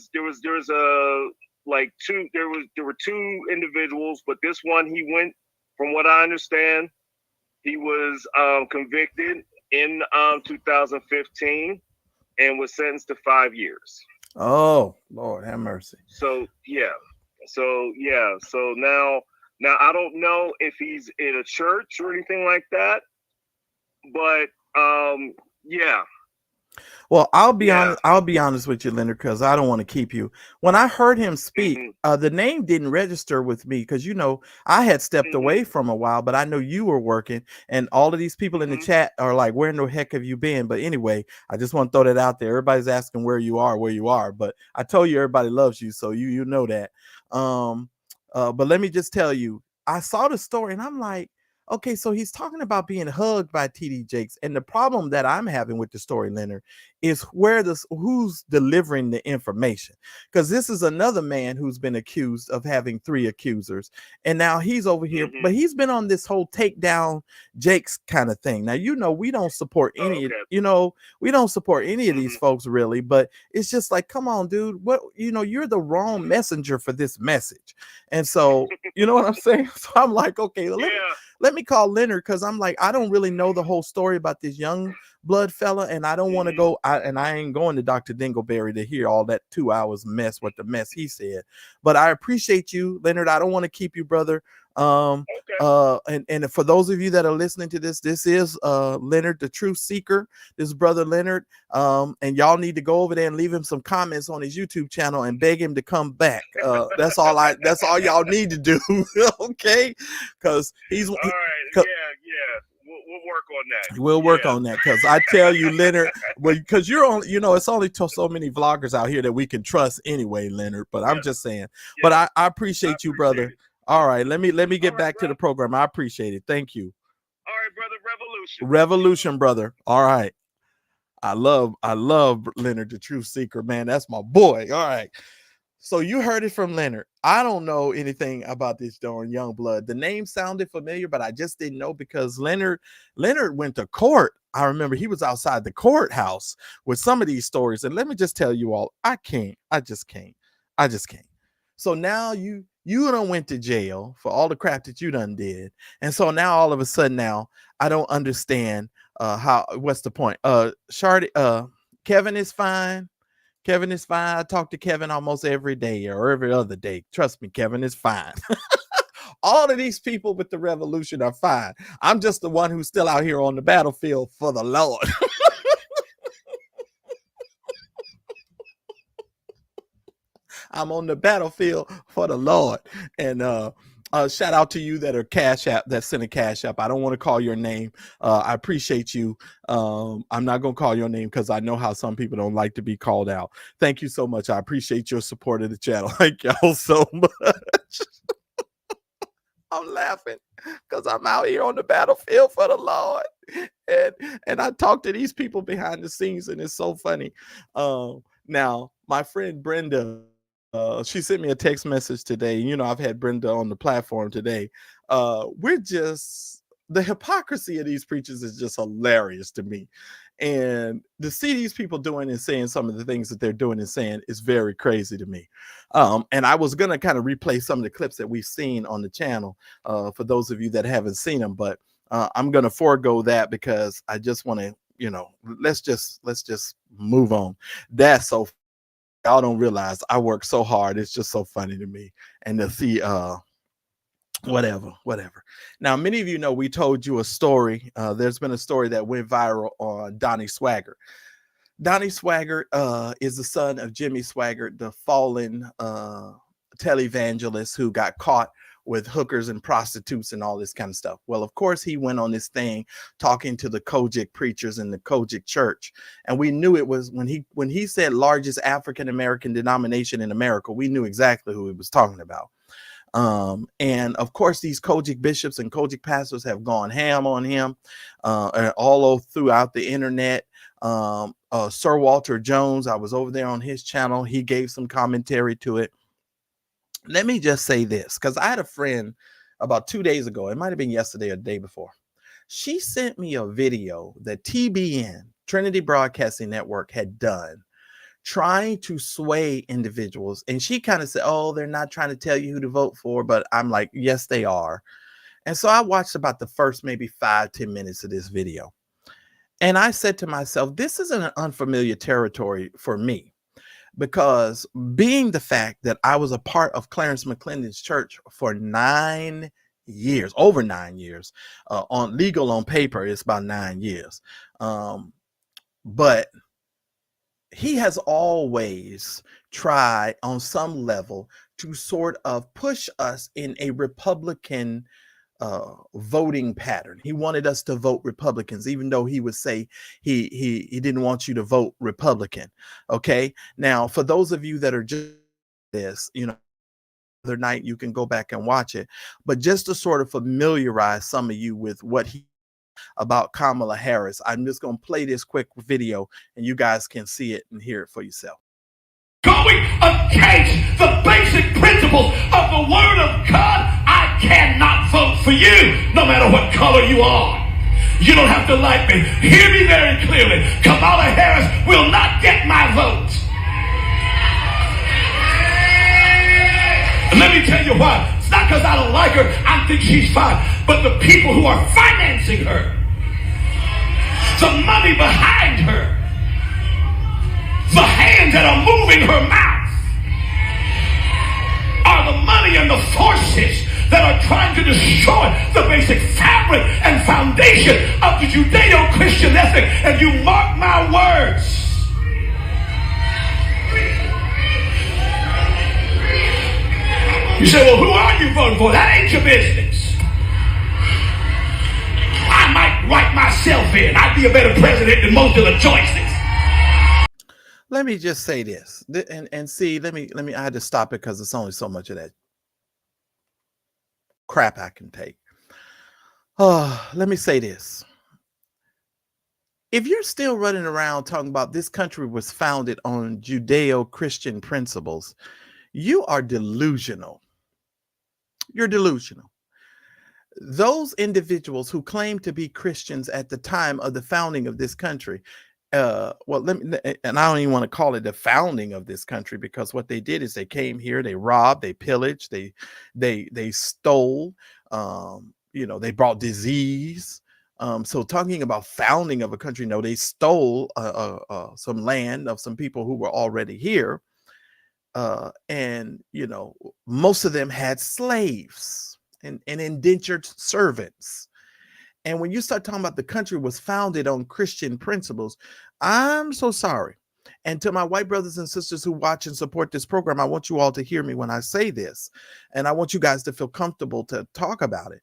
two individuals, but this one from what I understand, he was convicted in 2015 and was sentenced to 5 years. Oh Lord, have mercy. So now I don't know if he's in a church or anything like that, but yeah. Well, I'll be honest with you, Leonard, because I don't want to keep you. When I heard him speak, the name didn't register with me because I had stepped away from a while, but I know you were working, and all of these people in the chat are like, "Where in the heck have you been?" But anyway, I just want to throw that out there. Everybody's asking where you are, but I told you everybody loves you, so you know that. But let me just tell you, I saw the story and I'm like, okay, so he's talking about being hugged by TD Jakes. And the problem that I'm having with the story, Leonard, is who's delivering the information. Because this is another man who's been accused of having 3 accusers. And now he's over here, but he's been on this whole take down Jakes kind of thing. Now, we don't support any, we don't support any of these folks really, but it's just like, come on, dude, you're the wrong messenger for this message. And so, you know what I'm saying? So I'm like, okay, let me call Leonard, because I'm like, I don't really know the whole story about this young blood fella, and I don't want to go. I ain't going to Dr. Dingleberry to hear all that 2 hours mess with the mess he said. But I appreciate you, Leonard. I don't want to keep you, brother. And for those of you that are listening to this is Leonard, the Truth Seeker. This is Brother Leonard. And y'all need to go over there and leave him some comments on his YouTube channel and beg him to come back. That's all y'all need to do. Okay, because he's all right. Yeah. We'll work on that. We'll work on that, because I tell you, Leonard, because you're on, it's only so many vloggers out here that we can trust anyway, Leonard. But I'm just saying. But I appreciate you, brother. It. All right, let me get back to the program. I appreciate it. Thank you. All right, brother. Revolution, brother. All right. I love Leonard, the Truth Seeker, man. That's my boy. All right. So you heard it from Leonard. I don't know anything about this darn young blood. The name sounded familiar, but I just didn't know, because Leonard went to court. I remember he was outside the courthouse with some of these stories. And let me just tell you all, I just can't. So now you done went to jail for all the crap that you done did. And so now all of a sudden now I don't understand what's the point? Kevin is fine. Kevin is fine. I talk to Kevin almost every day or every other day. Trust me, Kevin is fine. All of these people with the revolution are fine. I'm just the one who's still out here on the battlefield for the Lord. I'm on the battlefield for the Lord. And shout out to you that are that sent a cash app. I don't want to call your name. I appreciate you. I'm not going to call your name because I know how some people don't like to be called out. Thank you so much. I appreciate your support of the channel. Thank y'all so much. I'm laughing because I'm out here on the battlefield for the Lord. And I talk to these people behind the scenes, and it's so funny. Now, my friend Brenda, she sent me a text message today. You know, I've had Brenda on the platform today. The hypocrisy of these preachers is just hilarious to me. And to see these people doing and saying some of the things that they're doing and saying is very crazy to me. And I was going to kind of replay some of the clips that we've seen on the channel for those of you that haven't seen them, but I'm going to forego that because I just want to, you know, let's just move on. That's so, y'all don't realize I work so hard. It's just so funny to me. And to see, whatever. Now, many of you know, we told you a story. There's been a story that went viral on Donnie Swaggart. Donnie Swaggart is the son of Jimmy Swaggart, the fallen televangelist who got caught with hookers and prostitutes and all this kind of stuff. Well, of course, he went on this thing talking to the Kojic preachers in the Kojic church. And we knew it was when he said largest African-American denomination in America, we knew exactly who he was talking about. And of course, these Kojic bishops and Kojic pastors have gone ham on him all throughout the internet. Sir Walter Jones, I was over there on his channel. He gave some commentary to it. Let me just say this, because I had a friend about 2 days ago. It might have been yesterday or the day before. She sent me a video that TBN, Trinity Broadcasting Network, had done trying to sway individuals. And she kind of said, oh, they're not trying to tell you who to vote for. But I'm like, yes, they are. And so I watched about the first maybe 5-10 minutes of this video. And I said to myself, this is an unfamiliar territory for me, because being the fact that I was a part of Clarence McClendon's church for 9 years, over 9 years, on legal on paper, it's about 9 years. But he has always tried on some level to sort of push us in a Republican voting pattern. He wanted us to vote Republicans, even though he would say he didn't want you to vote Republican. Okay. Now, for those of you that are just this, you know, the other night, you can go back and watch it, but just to sort of familiarize some of you with what he about Kamala Harris, I'm just going to play this quick video and you guys can see it and hear it for yourself. Going against the basic principles of the Word of God, I cannot vote for you, no matter what color you are. You don't have to like me. Hear me very clearly. Kamala Harris will not get my vote. And let me tell you why. It's not because I don't like her. I think she's fine. But the people who are financing her, the money behind her, the hands that are moving her mouth, are the money and the forces that are trying to destroy the basic fabric and foundation of the Judeo-Christian ethic. And you mark my words. You say, well, who are you voting for? That ain't your business. I might write myself in. I'd be a better president than most of the choices. Let me just say this, and see, let me, I had to stop it because there's only so much of that crap I can take. Let me say this. If you're still running around talking about this country was founded on Judeo-Christian principles, you are delusional. You're delusional. Those individuals who claim to be Christians at the time of the founding of this country, and I don't even want to call it the founding of this country, because what they did is they came here, they robbed, they pillaged, they stole, they brought disease. So talking about founding of a country, no, they stole some land of some people who were already here. And most of them had slaves and indentured servants. And when you start talking about the country was founded on Christian principles, I'm so sorry. And to my white brothers and sisters who watch and support this program, I want you all to hear me when I say this. And I want you guys to feel comfortable to talk about it.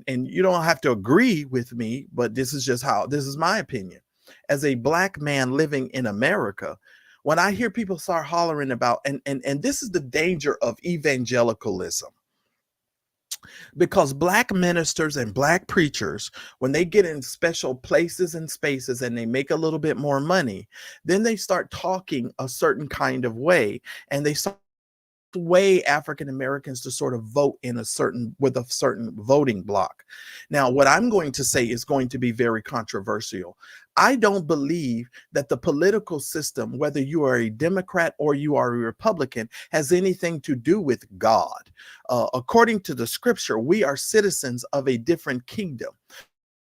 And you don't have to agree with me, but this is my opinion. As a Black man living in America, when I hear people start hollering about, and this is the danger of evangelicalism. because black ministers and black preachers, when they get in special places and spaces and they make a little bit more money, then they start talking a certain kind of way, and they start way African Americans to sort of vote in a certain with a certain voting block. Now, what I'm going to say is going to be very controversial. I don't believe that the political system, whether you are a Democrat or you are a Republican, has anything to do with God. According to the scripture, we are citizens of a different kingdom.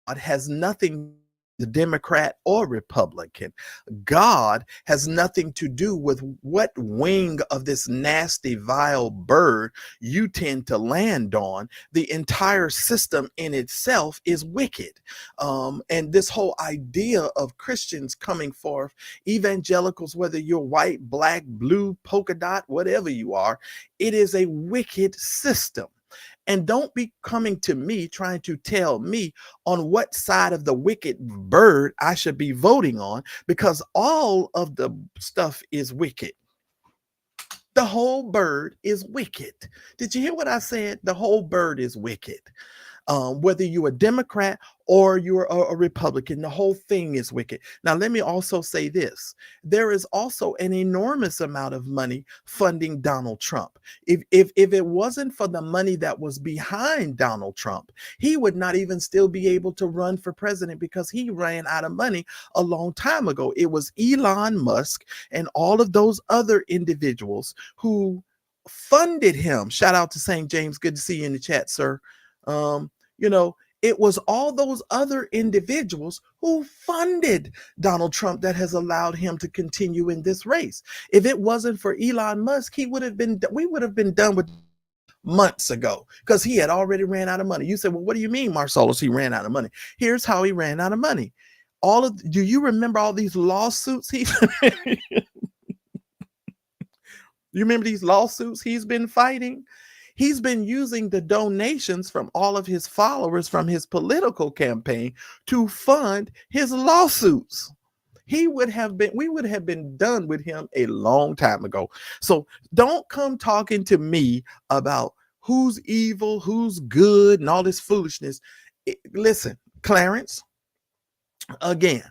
God has nothing, the Democrat or Republican. God has nothing to do with what wing of this nasty, vile bird you tend to land on. The entire system in itself is wicked. And this whole idea of Christians coming forth, evangelicals, whether you're white, black, blue, polka dot, whatever you are, it is a wicked system. And don't be coming to me trying to tell me on what side of the wicked bird I should be voting on, because all of the stuff is wicked. The whole bird is wicked. Did you hear what I said? The whole bird is wicked. Whether you're a Democrat or you're a Republican, the whole thing is wicked. Now, let me also say this. There is also an enormous amount of money funding Donald Trump. If it wasn't for the money that was behind Donald Trump, he would not even still be able to run for president, because he ran out of money a long time ago. It was Elon Musk and all of those other individuals who funded him. Shout out to St. James. Good to see you in the chat, sir. It was all those other individuals who funded Donald Trump that has allowed him to continue in this race. If it wasn't for Elon Musk, we would have been done with months ago, because he had already ran out of money. You said, well, what do you mean, Marcellus, he ran out of money? Here's how he ran out of money. Do you remember all these lawsuits you remember these lawsuits he's been fighting? He's been using the donations from all of his followers from his political campaign to fund his lawsuits. We would have been done with him a long time ago. So don't come talking to me about who's evil, who's good, and all this foolishness. Listen, Clarence, again,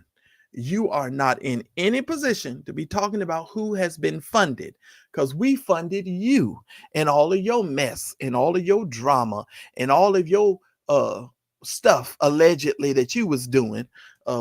you are not in any position to be talking about who has been funded, because we funded you and all of your mess and all of your drama and all of your stuff allegedly that you was doing.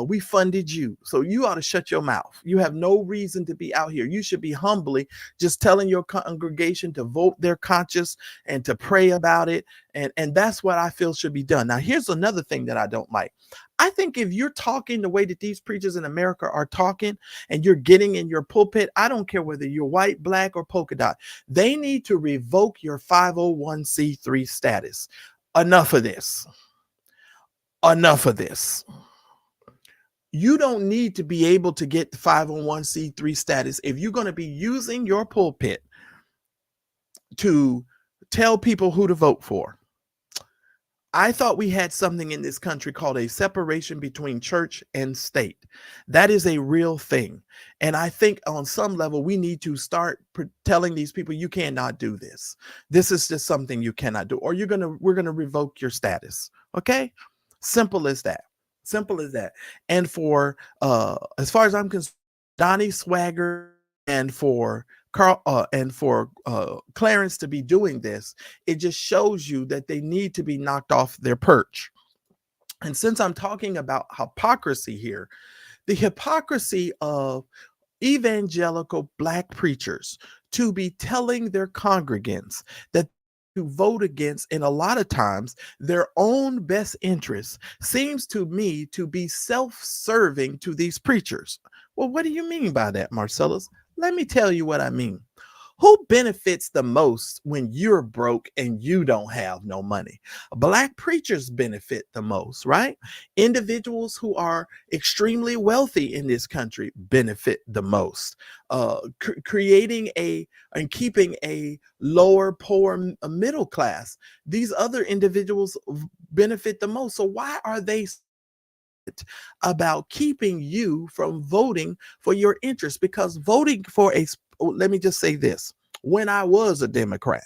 We funded you. So you ought to shut your mouth. You have no reason to be out here. You should be humbly just telling your congregation to vote their conscience and to pray about it. And that's what I feel should be done. Now, here's another thing that I don't like. I think if you're talking the way that these preachers in America are talking and you're getting in your pulpit, I don't care whether you're white, black, or polka dot, they need to revoke your 501c3 status. Enough of this. Enough of this. You don't need to be able to get the 501c3 status if you're going to be using your pulpit to tell people who to vote for. I thought we had something in this country called a separation between church and state. That is a real thing. And I think on some level, we need to start telling these people, you cannot do this. This is just something you cannot do, or we're going to revoke your status. Okay? Simple as that. Simple as that. And for, as far as I'm concerned, Donnie Swagger and for Clarence to be doing this, it just shows you that they need to be knocked off their perch. And since I'm talking about hypocrisy here, the hypocrisy of evangelical black preachers to be telling their congregants that to vote against, in a lot of times, their own best interests seems to me to be self-serving to these preachers. Well, what do you mean by that, Marcellus? Let me tell you what I mean. Who benefits the most when you're broke and you don't have no money? Black preachers benefit the most, right? Individuals who are extremely wealthy in this country benefit the most. Creating and keeping a lower, poor, middle class, these other individuals benefit the most. So why are they about keeping you from voting for your interests? Because voting for let me just say this. When I was a Democrat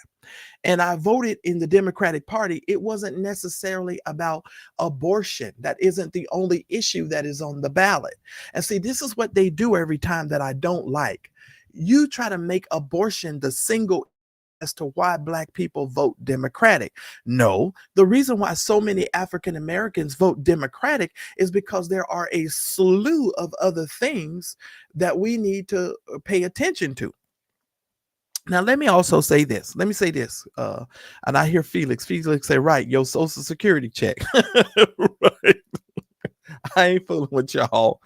and I voted in the Democratic Party, it wasn't necessarily about abortion. That isn't the only issue that is on the ballot. And see, this is what they do every time that I don't like. You try to make abortion the single as to why Black people vote Democratic. No, the reason why so many African Americans vote Democratic is because there are a slew of other things that we need to pay attention to. Now, let me also say this. Let me say this. And I hear Felix say, right, your social security check. Right. I ain't fooling with y'all.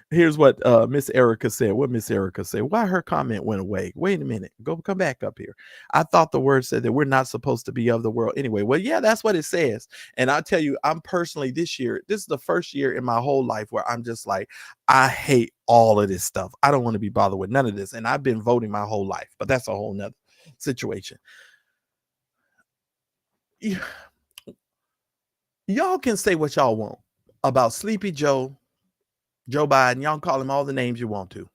Here's what Miss Erica said. What Miss Erica said? Why her comment went away? Wait a minute. Come back up here. I thought the word said that we're not supposed to be of the world anyway. Well, yeah, that's what it says. And I'll tell you, I'm personally this is the first year in my whole life where I'm just like, I hate all of this stuff. I don't want to be bothered with none of this. And I've been voting my whole life, but that's a whole nother situation. Y'all can say what y'all want about Sleepy Joe Biden. Y'all call him all the names you want to.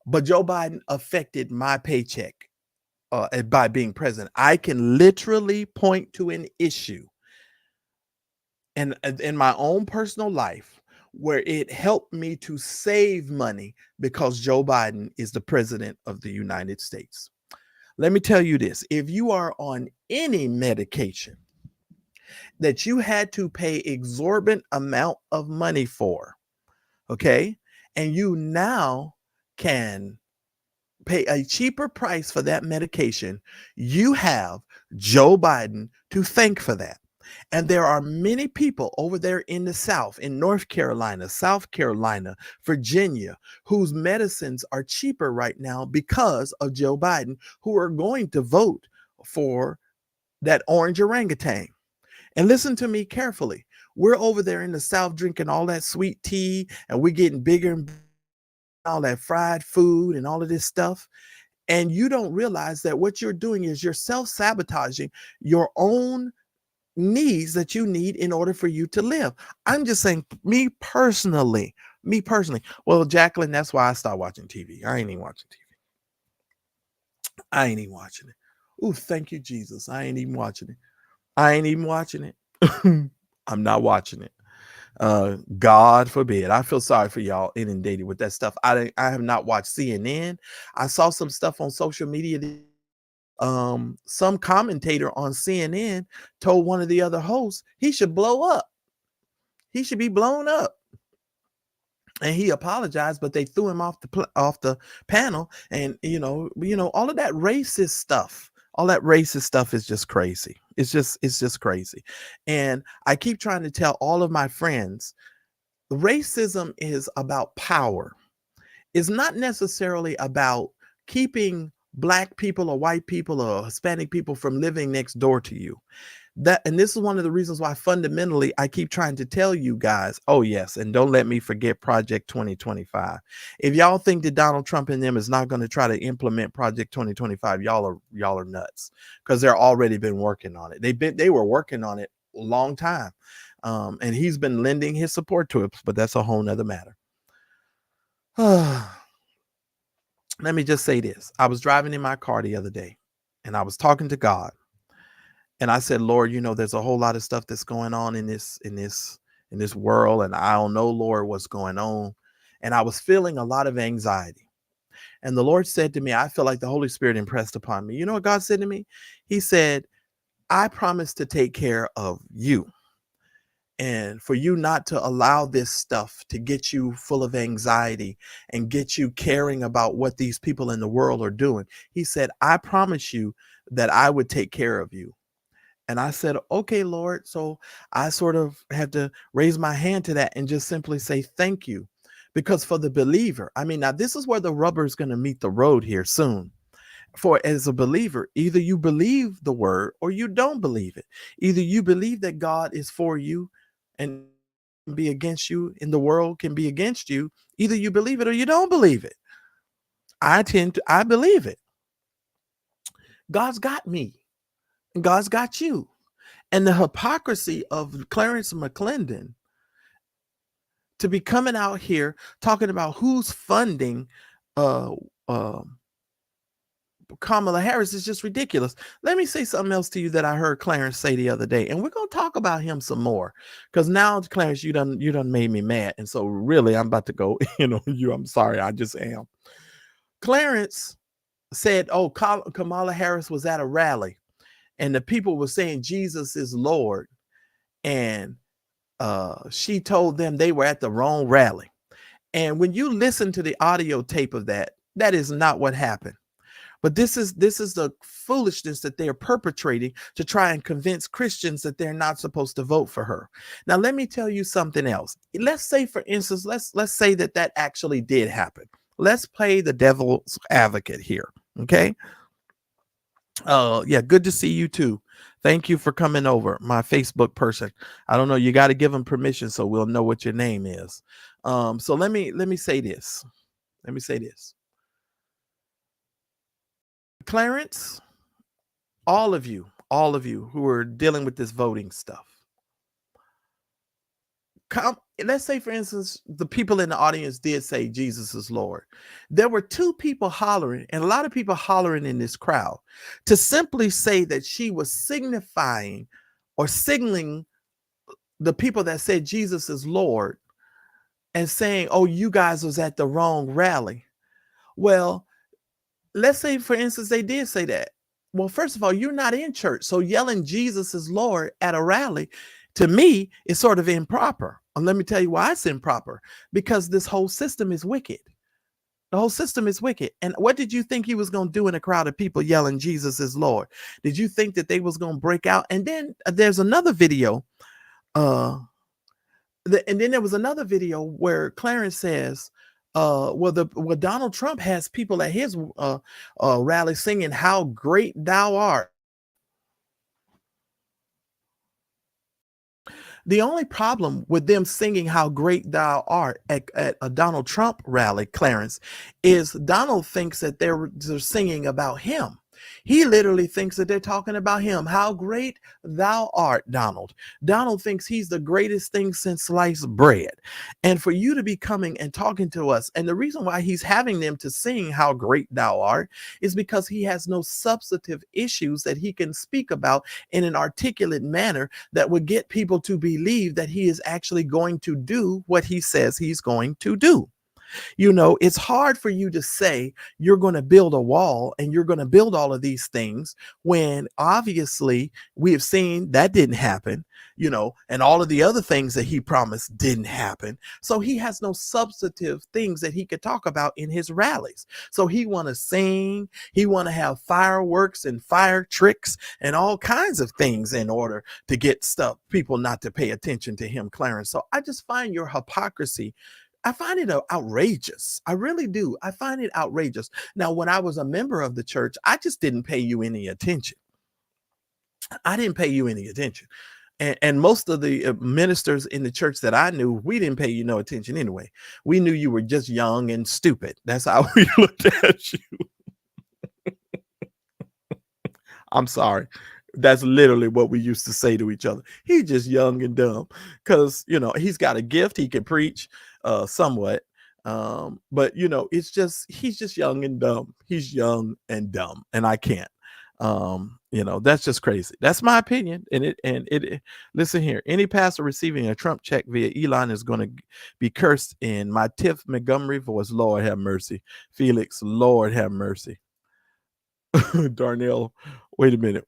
But Joe Biden affected my paycheck by being president. I can literally point to an issue in my own personal life where it helped me to save money because Joe Biden is the president of the United States. Let me tell you this. If you are on any medication that you had to pay exorbitant amount of money for, okay, and you now can pay a cheaper price for that medication, you have Joe Biden to thank for that. And there are many people over there in the South, in North Carolina, South Carolina, Virginia, whose medicines are cheaper right now because of Joe Biden, who are going to vote for that orange orangutan. And listen to me carefully. We're over there in the South drinking all that sweet tea, and we're getting bigger and all that fried food and all of this stuff. And you don't realize that what you're doing is you're self-sabotaging your own needs that you need in order for you to live. I'm just saying, me personally. Well, Jacqueline, that's why I stopped watching TV. I ain't even watching TV. I ain't even watching it. Oh, thank you, Jesus. I ain't even watching it. I'm not watching it. God forbid. I feel sorry for y'all inundated with that stuff. I have not watched CNN. I saw some stuff on social media. Some commentator on CNN told one of the other hosts he should blow up. He should be blown up. And he apologized, but they threw him off the panel. And you know, all of that racist stuff. All that racist stuff is just crazy. It's just crazy. And I keep trying to tell all of my friends, racism is about power. It's not necessarily about keeping Black people or white people or Hispanic people from living next door to you. And this is one of the reasons why fundamentally I keep trying to tell you guys, oh yes, and don't let me forget Project 2025. If y'all think that Donald Trump and them is not going to try to implement Project 2025, y'all are nuts, because they're already been working on it. They were working on it a long time. And he's been lending his support to it, but that's a whole nother matter. Let me just say this. I was driving in my car the other day and I was talking to God. And I said, Lord, there's a whole lot of stuff that's going on in this world. And I don't know, Lord, what's going on. And I was feeling a lot of anxiety. And the Lord said to me, I feel like the Holy Spirit impressed upon me. You know what God said to me? He said, I promise to take care of you. And for you not to allow this stuff to get you full of anxiety and get you caring about what these people in the world are doing. He said, I promise you that I would take care of you. And I said, okay, Lord. So I sort of had to raise my hand to that and just simply say, thank you. Because for the believer, now this is where the rubber is going to meet the road here soon. For as a believer, either you believe the word or you don't believe it. Either you believe that God is for you and be against you, and the world can be against you. Either you believe it or you don't believe it. I believe it. God's got me. God's got you. And the hypocrisy of Clarence McClendon to be coming out here talking about who's funding Kamala Harris is just ridiculous. Let me say something else to you that I heard Clarence say the other day, and we're gonna talk about him some more. Because now, Clarence, you done made me mad. And so really I'm about to go, I'm sorry, I just am. Clarence said, oh, Kamala Harris was at a rally and the people were saying Jesus is Lord. And she told them they were at the wrong rally. And when you listen to the audio tape of that, that is not what happened. But this is the foolishness that they're perpetrating to try and convince Christians that they're not supposed to vote for her. Now, let me tell you something else. Let's say, for instance, let's say that actually did happen. Let's play the devil's advocate here. Okay. Yeah, good to see you too. Thank you for coming over, my Facebook person. I don't know, you got to give them permission so we'll know what your name is. So let me say this. Let me say this. Clarence, all of you who are dealing with this voting stuff, let's say, for instance, the people in the audience did say Jesus is Lord. There were two people hollering, and a lot of people hollering in this crowd, to simply say that she was signifying or signaling the people that said Jesus is Lord and saying, oh, you guys was at the wrong rally. Well, let's say, for instance, they did say that. Well, first of all, you're not in church. So yelling Jesus is Lord at a rally, to me, is sort of improper. And let me tell you why it's improper. Because this whole system is wicked. The whole system is wicked. And what did you think he was going to do in a crowd of people yelling Jesus is Lord? Did you think that they was going to break out? And then there's another video. And then there was another video where Clarence says, well, Donald Trump has people at his rally singing how great thou art. The only problem with them singing how great thou art at a Donald Trump rally, Clarence, is Donald thinks that they're singing about him. He literally thinks that they're talking about him. How great thou art, Donald. Donald thinks he's the greatest thing since sliced bread. And for you to be coming and talking to us, and the reason why he's having them to sing how great thou art is because he has no substantive issues that he can speak about in an articulate manner that would get people to believe that he is actually going to do what he says he's going to do. It's hard for you to say you're going to build a wall and you're going to build all of these things when obviously we have seen that didn't happen, and all of the other things that he promised didn't happen. So he has no substantive things that he could talk about in his rallies. So he want to sing, he want to have fireworks and fire tricks and all kinds of things in order to get people not to pay attention to him, Clarence. So I just find your hypocrisy, I find it outrageous. I really do. I find it outrageous. Now, when I was a member of the church, I just didn't pay you any attention. I didn't pay you any attention. And most of the ministers in the church that I knew, we didn't pay you no attention anyway. We knew you were just young and stupid. That's how we looked at you. I'm sorry. That's literally what we used to say to each other. He's just young and dumb because, he's got a gift. He can preach somewhat. But, he's just young and dumb. He's young and dumb. And I can't. That's just crazy. That's my opinion. And listen here, any pastor receiving a Trump check via Elon is going to be cursed in my Tiff Montgomery voice. Lord have mercy. Felix, Lord have mercy. Darnell, wait a minute.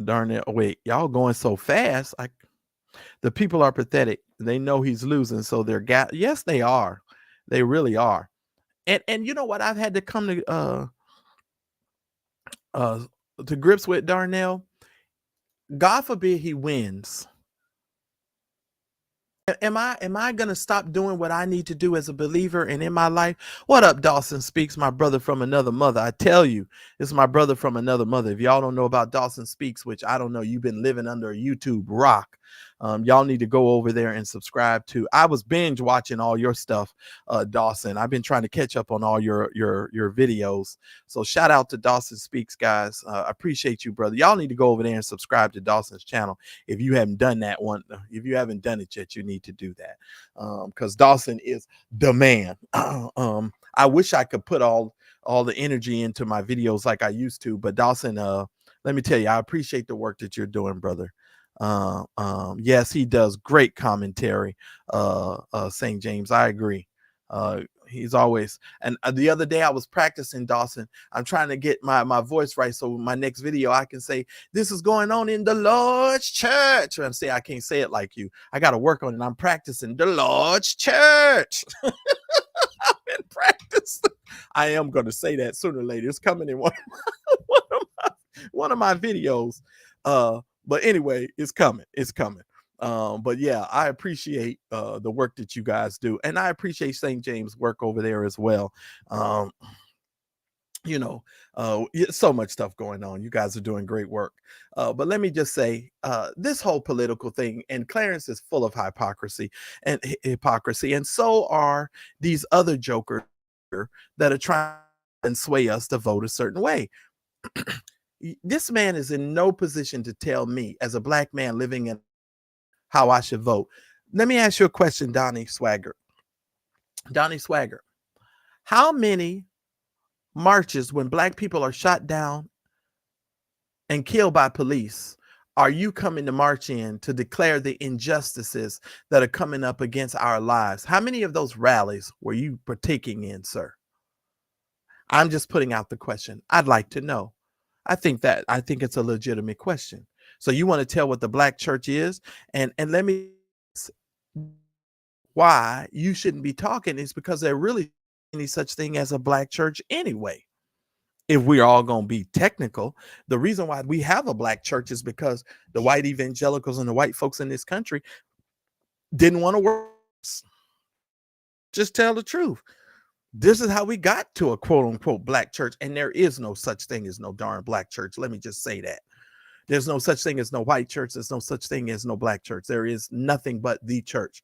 Darnell, wait, y'all going so fast. The people are pathetic. They know he's losing, so they're yes, they are. They really are. And you know what? I've had to come to grips with, Darnell. God forbid he wins. Am I going to stop doing what I need to do as a believer and in my life? What up, Dawson Speaks, my brother from another mother. I tell you, it's my brother from another mother. If y'all don't know about Dawson Speaks, which I don't know, you've been living under a YouTube rock. Y'all need to go over there and subscribe to. I was binge watching all your stuff, Dawson. I've been trying to catch up on all your videos. So shout out to Dawson Speaks, guys. I appreciate you, brother. Y'all need to go over there and subscribe to Dawson's channel. If you haven't done that one, if you haven't done it yet, you need to do that. Because Dawson is the man. I wish I could put all all the energy into my videos like I used to. But Dawson, let me tell you, I appreciate the work that you're doing, brother. Yes, he does great commentary. St. James, I agree. He's always, and the other day I was practicing, Dawson. I'm trying to get my voice right, so my next video I can say, this is going on in the Lord's church. I'm saying I can't say it like you. I got to work on it. I'm practicing the Lord's church. I've been practicing. I am going to say that sooner or later. It's coming in one of my videos. But anyway, it's coming. It's coming. But yeah, I appreciate the work that you guys do, and I appreciate St. James' work over there as well. So much stuff going on. You guys are doing great work. But let me just say, this whole political thing, and Clarence is full of hypocrisy, and so are these other jokers that are trying and sway us to vote a certain way. This man is in no position to tell me, as a black man living in, how I should vote. Let me ask you a question, Donnie Swagger. Donnie Swagger, how many marches when black people are shot down and killed by police are you coming to march in to declare the injustices that are coming up against our lives? How many of those rallies were you partaking in, sir? I'm just putting out the question. I'd like to know. I think it's a legitimate question. So you want to tell what the black church is, and let me, why you shouldn't be talking is because there really any such thing as a black church anyway. If we're all going to be technical, the reason why we have a black church is because the white evangelicals and the white folks in this country didn't want to work. Just tell the truth. This is how we got to a quote unquote black church. And there is no such thing as no darn black church. Let me just say that. There's no such thing as no white church. There's no such thing as no black church. There is nothing but the church.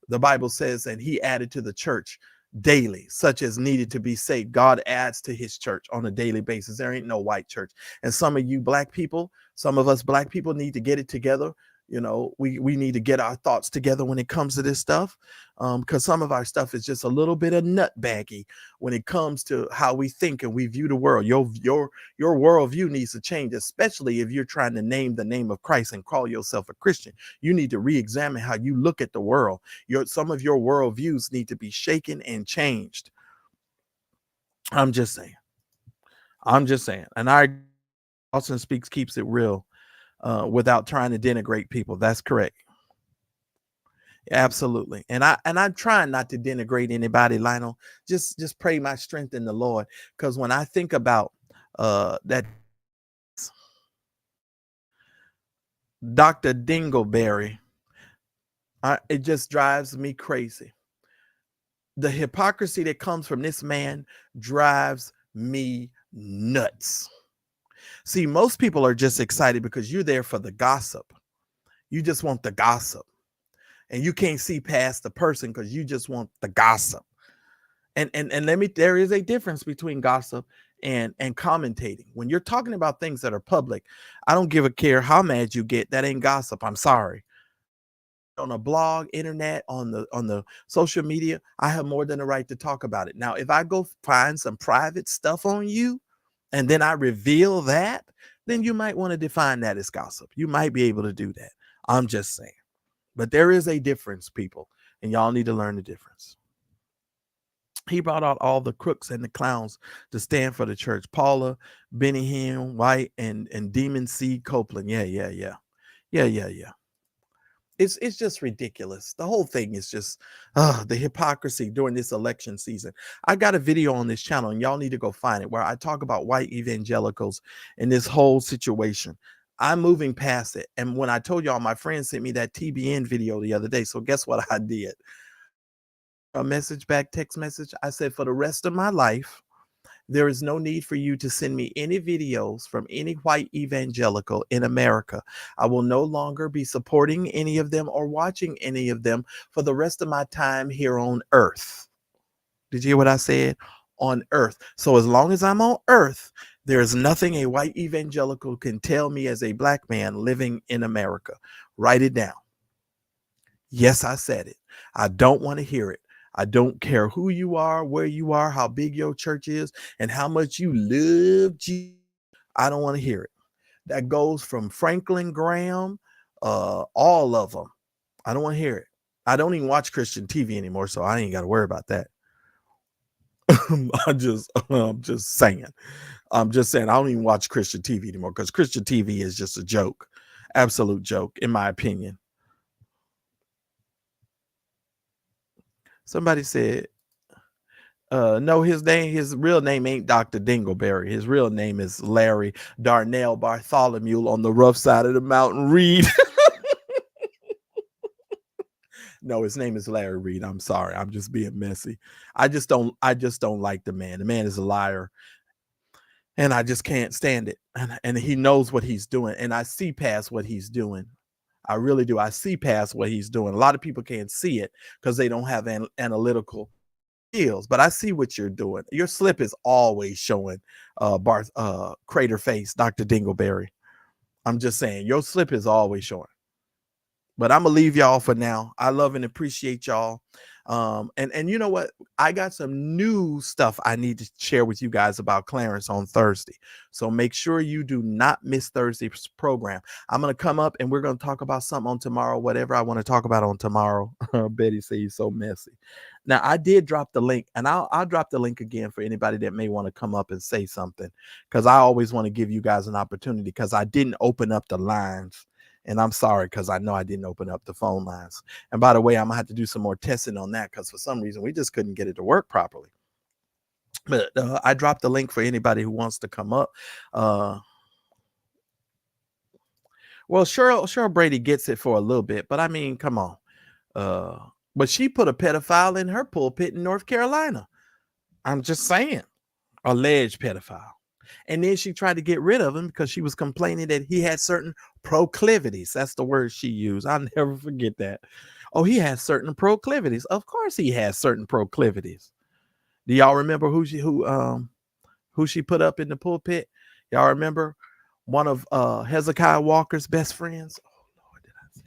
The Bible says, and he added to the church daily, such as needed to be saved. God adds to his church on a daily basis. There ain't no white church. And some of you black people, some of us black people need to get it together. You know, we need to get our thoughts together when it comes to this stuff, because some of our stuff is just a little bit of nutbaggy when it comes to how we think and we view the world. Your worldview needs to change, especially if you're trying to name the name of Christ and call yourself a Christian. You need to re-examine how you look at the world. Some of your worldviews need to be shaken and changed. I'm just saying. And Austin Speaks keeps it real. Without trying to denigrate people. That's correct. Absolutely. And I'm trying not to denigrate anybody, Lionel. Just pray my strength in the Lord. Because when I think about that Dr. Dingleberry, it just drives me crazy. The hypocrisy that comes from this man drives me nuts. See, most people are just excited because you're there for the gossip. You just want the gossip. And you can't see past the person because you just want the gossip. And there is a difference between gossip and commentating. When you're talking about things that are public, I don't give a care how mad you get. That ain't gossip. I'm sorry. On a blog, internet, on the social media, I have more than a right to talk about it. Now, if I go find some private stuff on you, and then I reveal that, then you might want to define that as gossip. You might be able to do that. I'm just saying. But there is a difference, people, and y'all need to learn the difference. He brought out all the crooks and the clowns to stand for the church. Paula, Benny Hinn, White, and Demon C. Copeland. Yeah. It's just ridiculous. The whole thing is just the hypocrisy during this election season. I got a video on this channel, and y'all need to go find it, where I talk about white evangelicals and this whole situation. I'm moving past it. And when I told y'all, my friend sent me that TBN video the other day. So guess what I did? A message back, text message. I said, for the rest of my life, there is no need for you to send me any videos from any white evangelical in America. I will no longer be supporting any of them or watching any of them for the rest of my time here on earth. Did you hear what I said? On earth. So as long as I'm on earth, there is nothing a white evangelical can tell me as a black man living in America. Write it down. Yes, I said it. I don't want to hear it. I don't care who you are, where you are, how big your church is, and how much you love Jesus. I don't want to hear it. That goes from Franklin Graham, all of them. I don't want to hear it. I don't even watch Christian TV anymore, so I ain't got to worry about that. I'm just saying. I'm just saying I don't even watch Christian TV anymore because Christian TV is just a joke, absolute joke, in my opinion. Somebody said, no, his real name ain't Dr. Dingleberry. His real name is Larry Darnell Bartholomew on the rough side of the mountain Reed. No, his name is Larry Reed. I'm sorry. I'm just being messy. I just don't like the man. The man is a liar. And I just can't stand it. And he knows what he's doing. And I see past what he's doing. I really do. I see past what he's doing. A lot of people can't see it because they don't have analytical skills. But I see what you're doing. Your slip is always showing Crater Face, Dr. Dingleberry. I'm just saying, your slip is always showing. But I'm gonna leave y'all for now. I love and appreciate y'all. And you know what? I got some new stuff I need to share with you guys about Clarence on Thursday. So make sure you do not miss Thursday's program. I'm gonna come up and we're gonna talk about something on tomorrow, whatever I want to talk about on tomorrow. Betty says you're so messy. Now I did drop the link, and I'll drop the link again for anybody that may want to come up and say something, because I always want to give you guys an opportunity, because I didn't open up the lines. And I'm sorry, because I know I didn't open up the phone lines. And by the way, I'm going to have to do some more testing on that, because for some reason we just couldn't get it to work properly. But I dropped the link for anybody who wants to come up. Well, Cheryl Brady gets it for a little bit, but I mean, come on. But she put a pedophile in her pulpit in North Carolina. I'm just saying, alleged pedophile. And then she tried to get rid of him because she was complaining that he had certain proclivities. That's the word she used. I'll never forget that. Oh, he has certain proclivities. Of course he has certain proclivities. Do y'all remember who she put up in the pulpit? Y'all remember one of Hezekiah Walker's best friends? Oh Lord, did I say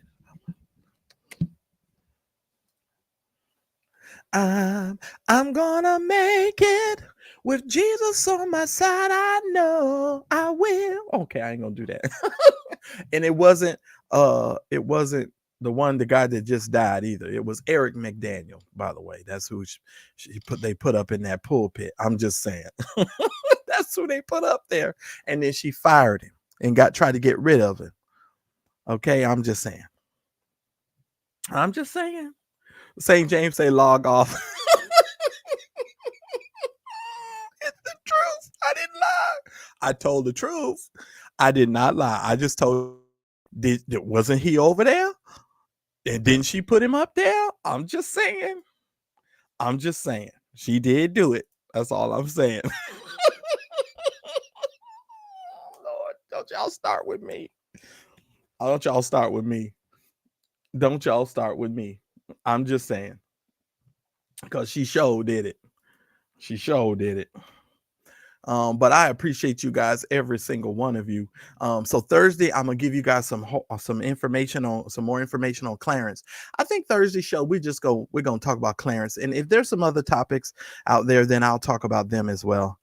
that? I'm gonna make it. With Jesus on my side, I know I will. Okay, I ain't gonna do that. And it wasn't the guy that just died either. It was Eric McDaniel, by the way. That's who they put up in that pulpit. I'm just saying. That's who they put up there. And then she fired him and tried to get rid of him. Okay, I'm just saying. St. James say log off. It's the truth. I didn't lie. I told the truth. I did not lie. I just told. Wasn't he over there? And didn't she put him up there? I'm just saying. She did do it. That's all I'm saying. Lord, don't y'all start with me. Don't y'all start with me. I'm just saying. Because she sure did it. But I appreciate you guys, every single one of you. So Thursday, I'm gonna give you guys some more information on Clarence. I think Thursday show we're gonna talk about Clarence, and if there's some other topics out there, then I'll talk about them as well.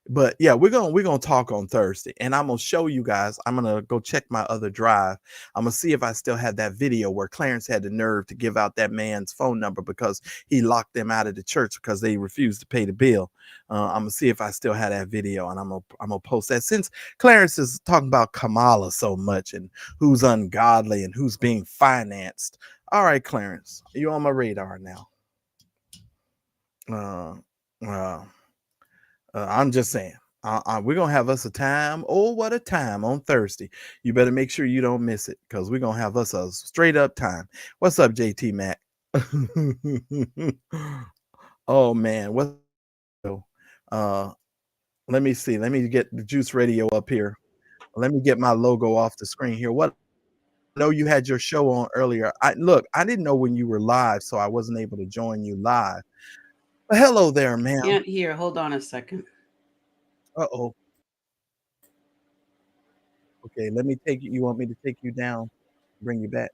But yeah, we're gonna talk on Thursday, and I'm gonna show you guys. I'm gonna go check my other drive. I'm gonna see if I still have that video where Clarence had the nerve to give out that man's phone number because he locked them out of the church because they refused to pay the bill. I'm gonna see if I still have that video, and I'm gonna post that, since Clarence is talking about Kamala so much and who's ungodly and who's being financed. All right, Clarence, you're on my radar now. I'm just saying, we're going to have us a time. Oh, what a time on Thursday. You better make sure you don't miss it, because we're going to have us a straight up time. What's up, JT Mac? Oh, man. Let me see. Let me get the Juice Radio up here. Let me get my logo off the screen here. I know you had your show on earlier. I didn't know when you were live, so I wasn't able to join you live. Hello there, ma'am. Can't hear. Hold on a second. Uh-oh. Okay, let me take you. You want me to take you down, bring you back?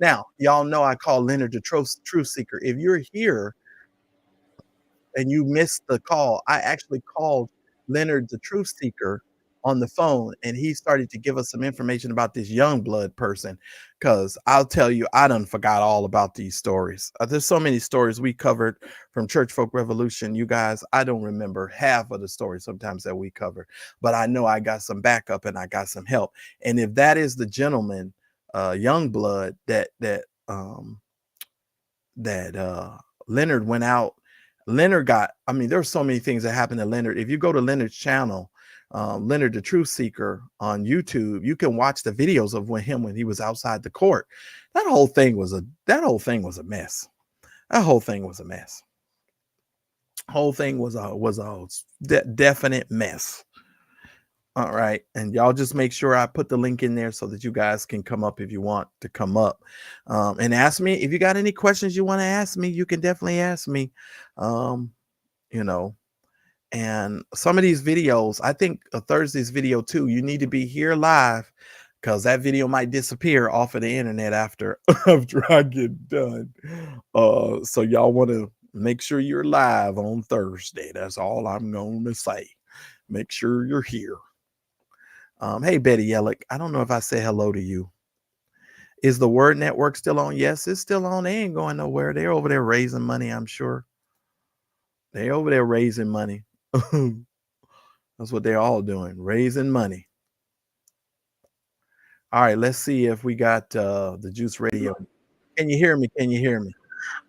Now, y'all know I call Leonard the truth seeker. If you're here and you missed the call, I actually called Leonard the truth seeker on the phone, and he started to give us some information about this young blood person. Because I'll tell you, I done forgot all about these stories. There's so many stories we covered from Church Folk Revolution. You guys, I don't remember half of the stories sometimes that we cover, but I know I got some backup and I got some help. And if that is the gentleman, young blood, that Leonard went out. Leonard got, I mean, there's so many things that happened to Leonard. If you go to Leonard's channel, Leonard the Truth Seeker on YouTube, you can watch the videos of when he was outside the court. That whole thing was a mess. That whole thing was a mess. Whole thing was a definite mess. All right. And y'all just make sure I put the link in there so that you guys can come up if you want to come up and ask me. If you got any questions you want to ask me, you can definitely ask me. And some of these videos, I think Thursday's video too, you need to be here live, because that video might disappear off of the internet after I get done. So y'all want to make sure you're live on Thursday. That's all I'm going to say. Make sure you're here. Hey, Betty Yellick, I don't know if I said hello to you. Is the Word Network still on? Yes, it's still on. They ain't going nowhere. They're over there raising money, I'm sure. They're over there raising money. That's what they're all doing, raising money. All right, let's see if we got the Juice Radio. Can you hear me? Can you hear me?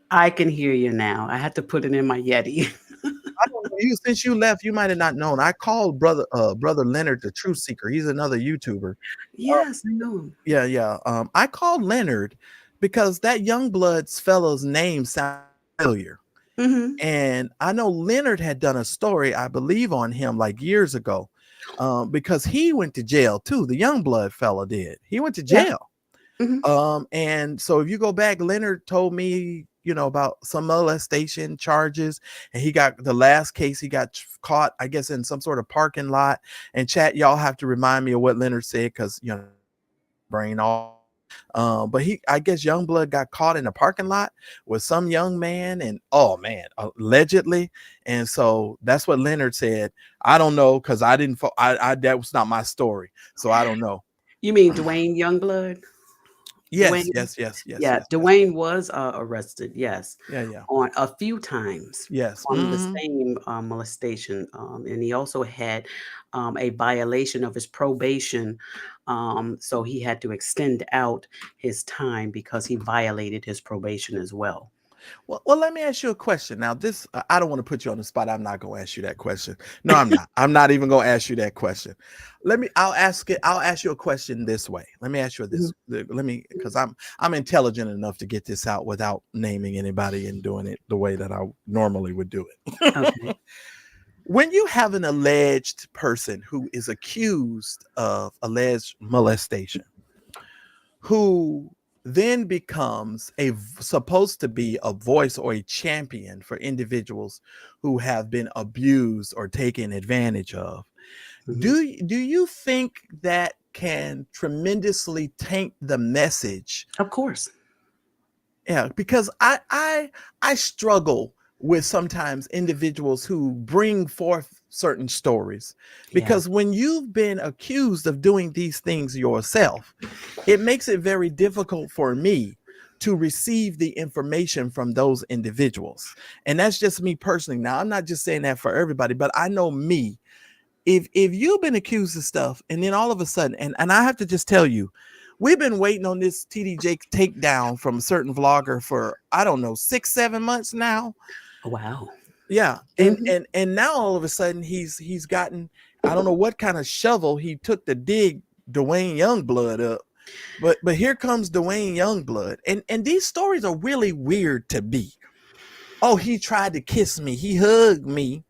I can hear you now. I had to put it in my Yeti. I don't know. Since you left, you might have not known. I called brother Leonard the Truth Seeker. He's another YouTuber. Yes, I know him. Yeah. I called Leonard because that Youngbloods fellow's name sounds familiar. Mm-hmm. And I know Leonard had done a story, I believe, on him like years ago, because he went to jail too. The Youngblood fella did. He went to jail. Yeah. Mm-hmm. And so if you go back, Leonard told me, about some molestation charges, and he got the last case. He got caught, I guess, in some sort of parking lot. And chat, y'all have to remind me of what Leonard said, because brain off. But I guess Youngblood got caught in a parking lot with some young man, and allegedly. And so that's what Leonard said. I don't know, because I didn't. That was not my story, so I don't know. You mean Dwayne Youngblood? Yes, Dwayne? yes. Yeah, Yes. Dwayne was arrested. Yes. Yeah. On a few times. Yes. On the same molestation, and he also had a violation of his probation. So he had to extend out his time because he violated his probation as well. Well, let me ask you a question. Now, this, I don't want to put you on the spot. I'm not going to ask you that question. No, I'm not. I'm not even going to ask you that question. I'll ask you a question this way. Let me ask you this. Because I'm intelligent enough to get this out without naming anybody and doing it the way that I normally would do it. Okay. When you have an alleged person who is accused of alleged molestation, who then becomes supposed to be a voice or a champion for individuals who have been abused or taken advantage of. Mm-hmm. Do you think that can tremendously taint the message? Of course. Yeah, because I struggle with sometimes individuals who bring forth certain stories, because when you've been accused of doing these things yourself, it makes it very difficult for me to receive the information from those individuals. And that's just me personally. Now, I'm not just saying that for everybody, but I know me. If you've been accused of stuff, and then all of a sudden, and I have to just tell you, we've been waiting on this TD Jakes takedown from a certain vlogger for, I don't know, 6-7 months now. Wow. Yeah. And now all of a sudden he's gotten, I don't know what kind of shovel he took to dig Dwayne Youngblood up. But here comes Dwayne Youngblood. And these stories are really weird to me. Oh, he tried to kiss me. He hugged me.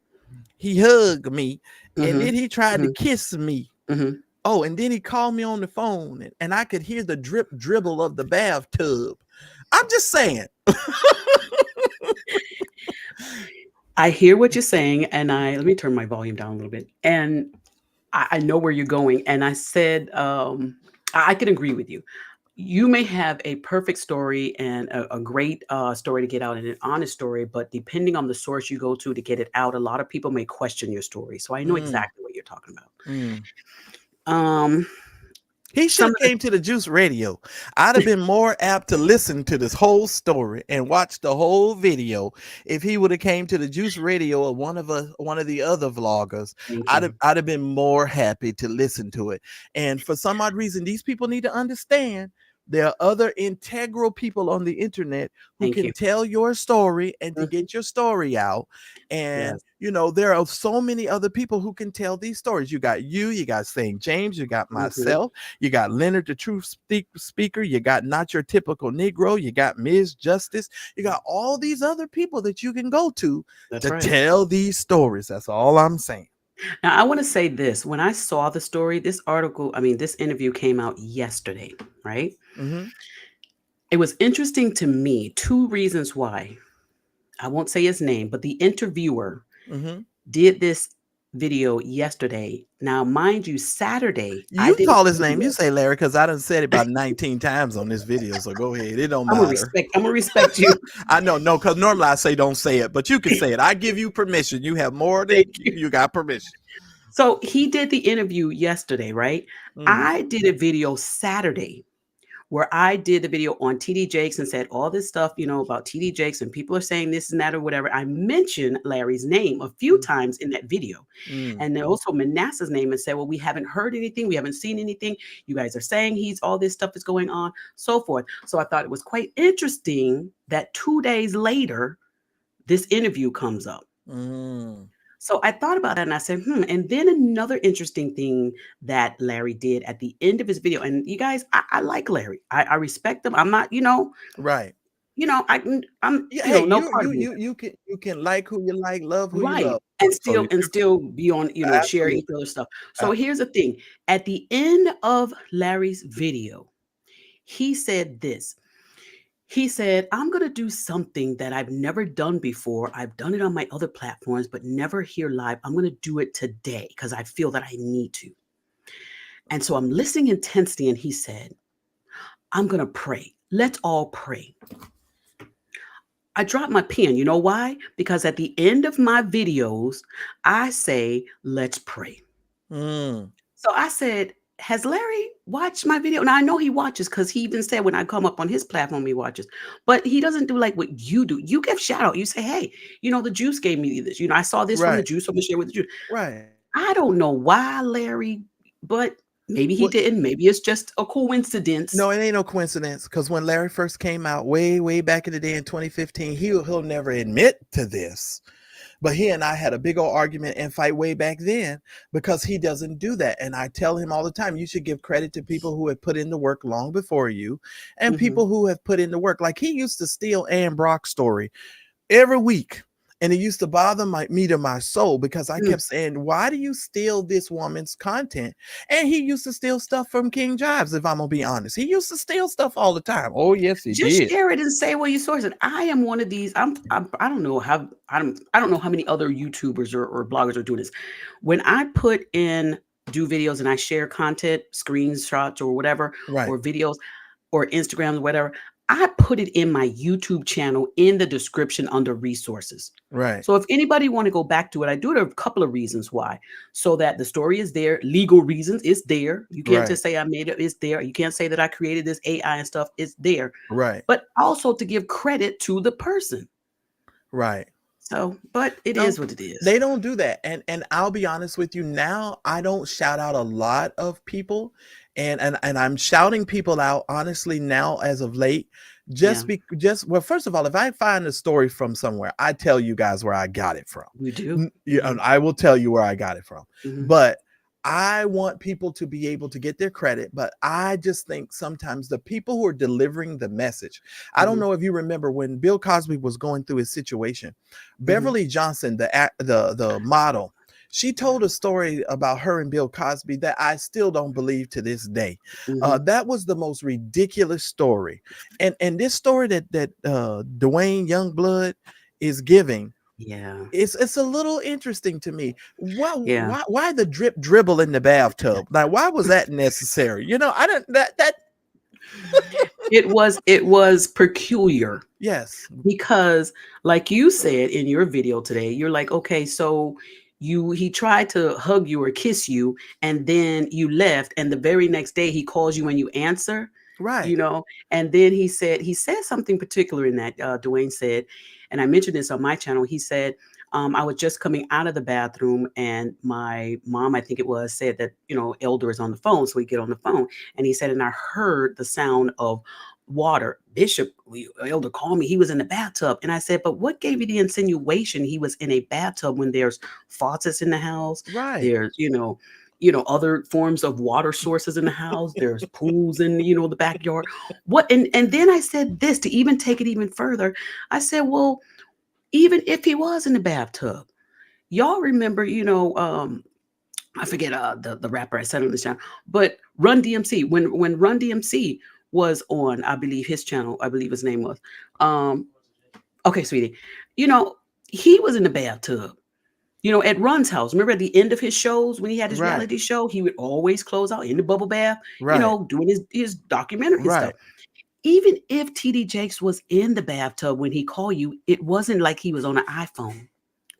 Mm-hmm. And then he tried to kiss me. Mm-hmm. Oh, and then he called me on the phone, and I could hear the dribble of the bathtub. I'm just saying. I hear what you're saying, and let me turn my volume down a little bit. And I know where you're going. And I said, I can agree with you. you may have a perfect story and a great story to get out and an honest story, but depending on the source you go to get it out, a lot of people may question your story. So I know Mm, exactly what you're talking about. mm. Um, He should some have of the came to the Juice Radio. I'd have been more apt to listen to this whole story and watch the whole video if he would have came to the Juice Radio or one of the other vloggers. thank I'd you. have, I'd have been more happy to listen to it. And for some odd reason, these people need to understand there are other integral people on the internet who Thank can you. tell your story and to Mhm. get your story out. And Yes. there are so many other people who can tell these stories. You got St. James, you got Mhm. myself. You got Leonard, the truth speaker. You got Not Your Typical Negro. You got Ms. Justice. You got all these other people that you can go to That's right. tell these stories. That's all I'm saying. Now, I want to say this. When I saw the story, this interview came out yesterday, right? Mm-hmm. It was interesting to me. Two reasons why. I won't say his name, but the interviewer Mm-hmm. did this video yesterday. Now, mind you, Saturday, I You did a call his name. video. You say Larry, because I done said it about 19 times on this video. So go ahead. It don't I'm gonna matter. respect you. I know, no, because normally I say don't say it, but you can say it. I give you permission. You have more than Thank you. you got permission. So he did the interview yesterday, right? Mm. I did a video Saturday where I did the video on TD Jakes and said all this stuff, about TD Jakes, and people are saying this and that or whatever. I mentioned Larry's name a few times in that video. Mm. And then also Manasseh's name and said, well, we haven't heard anything. We haven't seen anything. You guys are saying all this stuff is going on, so forth. So I thought it was quite interesting that 2 days later, this interview comes up. Mm. So I thought about that and I said, And then another interesting thing that Larry did at the end of his video, and you guys, I like Larry. I respect him. I'm not, Right. I'm, Yeah, hey, no part of me. you can like who you like, love who you Right. love. And So still be on, share absolutely. each other stuff. So here's the thing. At the end of Larry's video, he said this. He said, I'm going to do something that I've never done before. I've done it on my other platforms, but never here live. I'm going to do it today because I feel that I need to. And so I'm listening intensely. And he said, I'm going to pray. Let's all pray. I dropped my pen. You know why? Because at the end of my videos, I say, let's pray. Mm. So I said, has Larry watched my video? Now I know he watches because he even said when I come up on his platform, he watches, but he doesn't do like what you do. You give shout out. You say, hey, the Juice gave me this. I saw this from the Right. Juice. So I'm gonna share with the Juice. Right. I don't know why Larry, but maybe he What didn't. Maybe it's just a coincidence. No, it ain't no coincidence because when Larry first came out way back in the day in 2015, he'll never admit to this. But he and I had a big old argument and fight way back then because he doesn't do that. And I tell him all the time, you should give credit to people who have put in the work long before you and people who have put in the work. Like he used to steal Ann Brock's story every week. And it used to bother me to my soul because I kept saying, why do you steal this woman's content? And he used to steal stuff from King Jives, if I'm going to be honest. He used to steal stuff all the time. Oh, yes, he Just did. share it and say where you source it. I am one of these. I don't know how many other YouTubers or bloggers are doing this. When I do videos and I share content, screenshots or whatever, Right. or videos or Instagrams, whatever, I put it in my YouTube channel in the description under resources. Right. So if anybody want to go back to it, I do it a couple of reasons why. So that the story is there, legal reasons, it's there. You can't just say I made it, it's there. You can't say that I created this AI and stuff, it's there. Right. But also to give credit to the person. Right. So, but it is what it is. They don't do that. And I'll be honest with you now, I don't shout out a lot of people. And I'm shouting people out honestly now as of late. Well, first of all, if I find a story from somewhere, I tell you guys where I got it from. You do? Yeah, and I will tell you where I got it from. Mhm. But I want people to be able to get their credit, but I just think sometimes the people who are delivering the message, I don't know if you remember when Bill Cosby was going through his situation, Beverly Johnson, the model, she told a story about her and Bill Cosby that I still don't believe to this day. That was the most ridiculous story. And this story that Dwayne Youngblood is giving, it's a little interesting to me. Why the dribble in the bathtub? Like, why was that necessary? I don't that It was peculiar Yes. because, like you said in your video today, you're like, okay, so he tried to hug you or kiss you, and then you left, and the very next day he calls you and you answer, Right. and then he said something particular in that, Dwayne said, and I mentioned this on my channel. He said, I was just coming out of the bathroom and my mom, I think it was, said that, Elder is on the phone. So we get on the phone and he said, and I heard the sound of water. Bishop, Elder called me. He was in the bathtub. And I said, but what gave you the insinuation he was in a bathtub when there's faucets in the house? Right. There's, other forms of water sources in the house. There's pools in, the backyard. What? And then I said this to even take it even further. I said, well, even if he was in the bathtub, y'all remember, I forget the rapper I said on this channel, but Run DMC, when Run DMC was on, I believe his channel, I believe his name was, okay, sweetie, he was in the bathtub. At Run's house, remember at the end of his shows when he had his Right. reality show, he would always close out in the bubble bath, Right. doing his documentary and Right. stuff. Even if TD Jakes was in the bathtub when he called you, it wasn't like he was on an iPhone.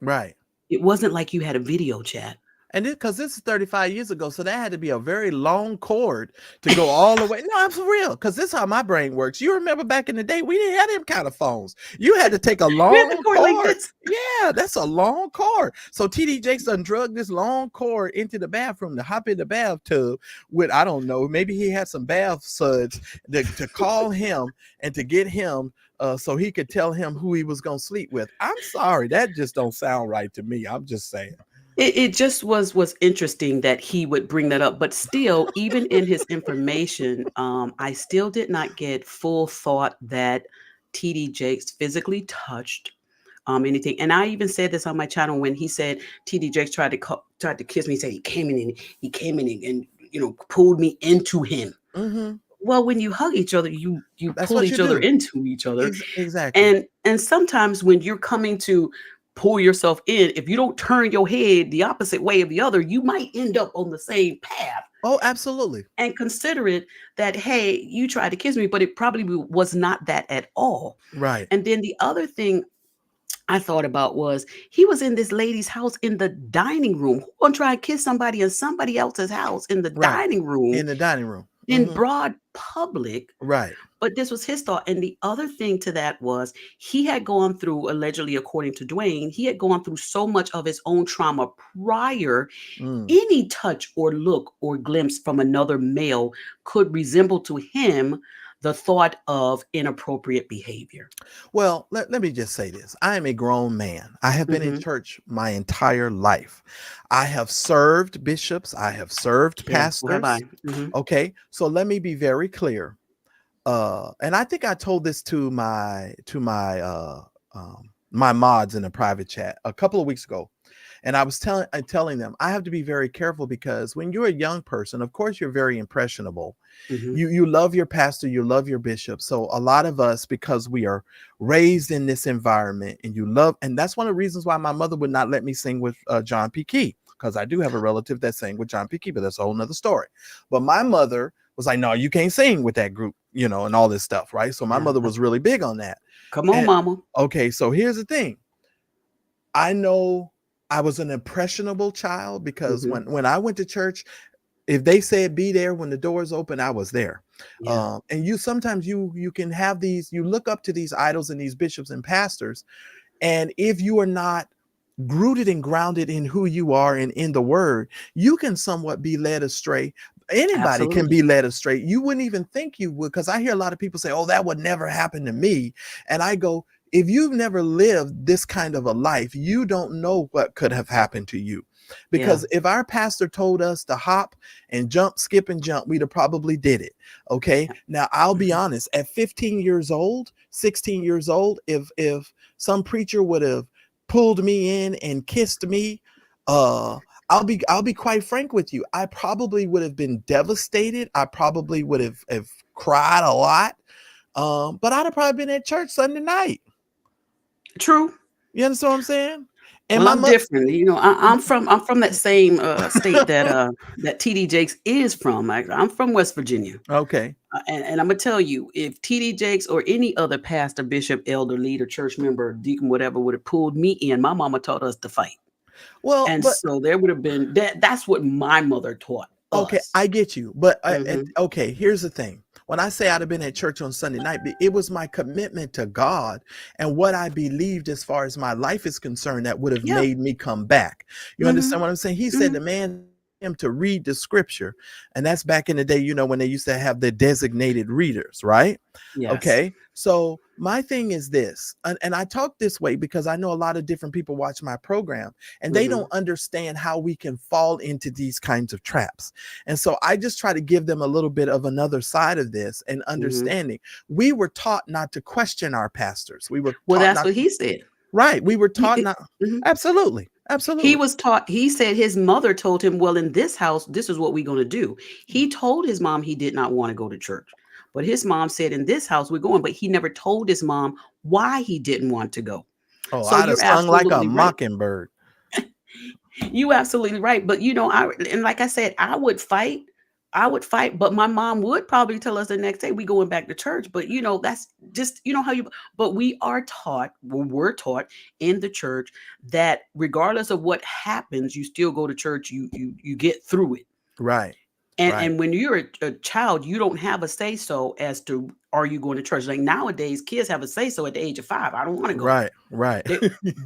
Right. It wasn't like you had a video chat. And because this is 35 years ago, so that had to be a very long cord to go all the way. No, I'm for real, because this is how my brain works. You remember back in the day, we didn't have them kind of phones. You had to take a long cord like this. Yeah, that's a long cord. So TD Jakes done drug this long cord into the bathroom to hop in the bathtub with, I don't know, maybe he had some bath suds to call him and to get him so he could tell him who he was going to sleep with. I'm sorry, that just don't sound right to me. I'm just saying. It just was interesting that he would bring that up, but still, even in his information, I still did not get full thought that TD Jakes physically touched anything. And I even said this on my channel when he said TD Jakes tried to kiss me. He said he came in and pulled me into him. Mm-hmm. Well, when you hug each other, you That's pull what each you other do. into each other. Exactly. And sometimes when you're coming to pull yourself in, if you don't turn your head the opposite way of the other, you might end up on the same path. Oh, absolutely. And consider it that, hey, you tried to kiss me, but it probably was not that at all. Right. And then the other thing I thought about was he was in this lady's house in the dining room. Who gonna try and kiss somebody in somebody else's house in the Right. dining room? In the dining room. In Mhm. broad public. Right. But this was his thought. And the other thing to that was he had gone through, allegedly, according to Dwayne, he had gone through so much of his own trauma prior. Mm. Any touch or look or glimpse from another male could resemble to him the thought of inappropriate behavior. Well, let me just say this. I am a grown man. I have been in Mhm. church my entire life. I have served bishops. I have served Yeah, so have I. pastors. Mhm. Okay. So let me be very clear. And I think I told this to my my mods in a private chat a couple of weeks ago. And I was telling them I have to be very careful because when you're a young person, of course, you're very impressionable. Mhm. You love your pastor, you love your bishop. So a lot of us, because we are raised in this environment, and that's one of the reasons why my mother would not let me sing with John P. Key, because I do have a relative that sang with John P. Key, but that's a whole nother story. But my mother was like, no, you can't sing with that group, and all this stuff, right? So my mother was really big on that. Come on, mama. Okay, so here's the thing. I know I was an impressionable child because Mhm. when I went to church, if they said be there when the doors open, I was there. Yeah. And sometimes you can have you look up to these idols and these bishops and pastors, and if you are not rooted and grounded in who you are and in the word, you can somewhat be led astray. Anybody can Absolutely. be led astray. You wouldn't even think you would, because I hear a lot of people say, oh, that would never happen to me. And I go, if you've never lived this kind of a life, you don't know what could have happened to you. Because if our pastor told us to hop and jump, skip and jump, we'd have probably did it. Okay. Now I'll be honest, at 15 years old, 16 years old, if some preacher would have pulled me in and kissed me, I'll be quite frank with you. I probably would have been devastated. I probably would have cried a lot. But I'd have probably been at church Sunday night. True. You understand what I'm saying? And Well, my I'm mother, different. I'm from that same state that TD Jakes is from. I'm from West Virginia. okay. And I'm gonna tell you, if TD Jakes or any other pastor, bishop, elder, leader, church member, deacon, whatever, would have pulled me in, my mama taught us to fight. Well, And but so there would have been that's what my mother taught okay, us. I get you. But Mhm. okay, here's the thing. When I say I'd have been at church on Sunday night, it was my commitment to God and what I believed as far as my life is concerned that would have Yeah. made me come back. You Mhm. understand what I'm saying? He said Mhm. the man him to read the scripture. And that's back in the day, when they used to have the designated readers, right? Yes. Okay. So my thing is this, and I talk this way because I know a lot of different people watch my program and they Mhm. don't understand how we can fall into these kinds of traps. And so I just try to give them a little bit of another side of this and Mhm. understanding. We were taught not to question our pastors. We were Well, taught that's not what he said. right. We were taught not. Mhm. Absolutely. He Absolutely. was taught, he said his mother told him, well, in this house, this is what we're going to do. He told his mom he did not want to go to church. But his mom said, in this house, we're going. But he never told his mom why he didn't want to go. Oh, So I'd have you're sung like a absolutely right. mockingbird. You absolutely right. But and like I said, I would fight. I would fight, but my mom would probably tell us the next day we going back to church. But that's just how you. But we're taught in the church that regardless of what happens, you still go to church. You get through it. Right. And Right. and when you're a child, you don't have a say so as to are you going to church. Like nowadays, kids have a say so at the age of 5. I don't want to go. Right. Right.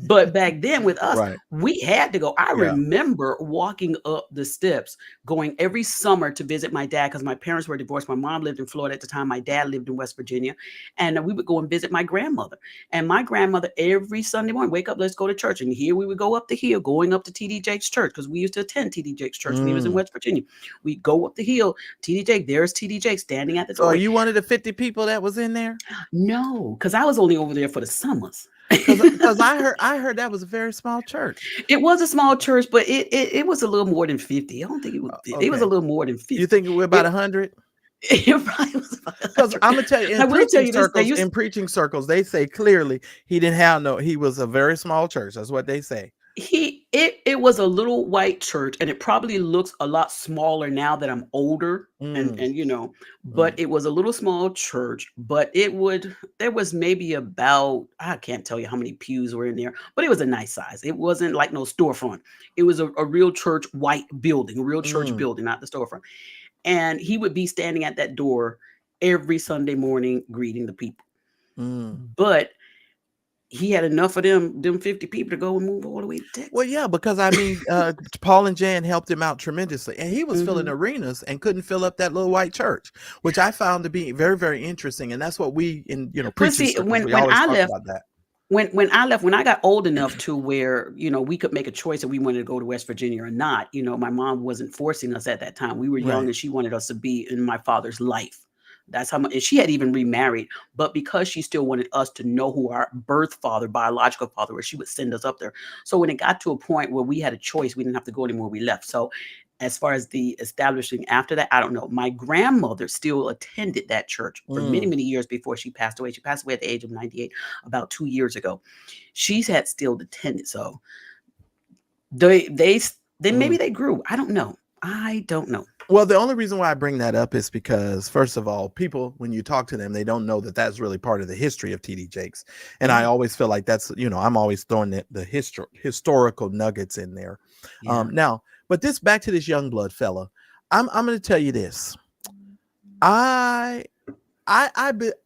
But back then with us, Right. we had to go. I Yeah. remember walking up the steps, going every summer to visit my dad because my parents were divorced. My mom lived in Florida at the time. My dad lived in West Virginia. And we would go and visit my grandmother. And my grandmother, every Sunday morning, wake up, let's go to church. And here we would go up the hill, going up to TD Jakes Church because we used to attend TD Jakes Church when he was in Mm. West Virginia. We'd go up the hill, TD Jake, there's TD Jake standing at the So are door. you one of the 50 people that was in there? No, because I was only over there for the summers. Because I heard that was a very small church. It was a small church, but it was a little more than 50. I don't think it was 50. It was a Okay. little more than You 50. think we're about 100? It probably was about Because 100. I'm gonna tell you, I will tell you this, they used in preaching circles, they say clearly he was a very small church. That's what they say. it was a little white church, and it probably looks a lot smaller now that I'm older Mm, but mm, it was a little small church, but there was maybe about, I can't tell you how many pews were in there, but it was a nice size. It wasn't like no storefront. It was a real church white building, a real church mm, building, not the storefront. And he would be standing at that door every Sunday morning greeting the people. mm. But he had enough of them 50 people to go and move all the way to Well, Texas. yeah, because I mean, Paul and Jan helped him out tremendously, and he was filling Mhm. arenas and couldn't fill up that little white church, which I found to be very, very interesting. And that's what we in But preaching see, circles we when always I talk left, about that. when I got old enough to where we could make a choice if we wanted to go to West Virginia or not. My mom wasn't forcing us at that time. We were young, Right. and she wanted us to be in my father's life. That's how much. And she had even remarried, but because she still wanted us to know who our birth father, biological father was, she would send us up there. So when it got to a point where we had a choice, we didn't have to go anymore. We left. So as far as the establishing after that, I don't know. My grandmother still attended that church for many, Mm, many years before she passed away. She passed away at the age of 98, about 2 years ago. She's had still attended. So they maybe mm. they grew. I don't know. I don't know. Well, the only reason why I bring that up is because, first of all, people, when you talk to them, they don't know that that's really part of the history of TD Jakes. And I Yeah. always feel like that's, I'm always throwing the historical nuggets in there. Yeah. Now, but back to this young blood fella. I'm going to tell you this. I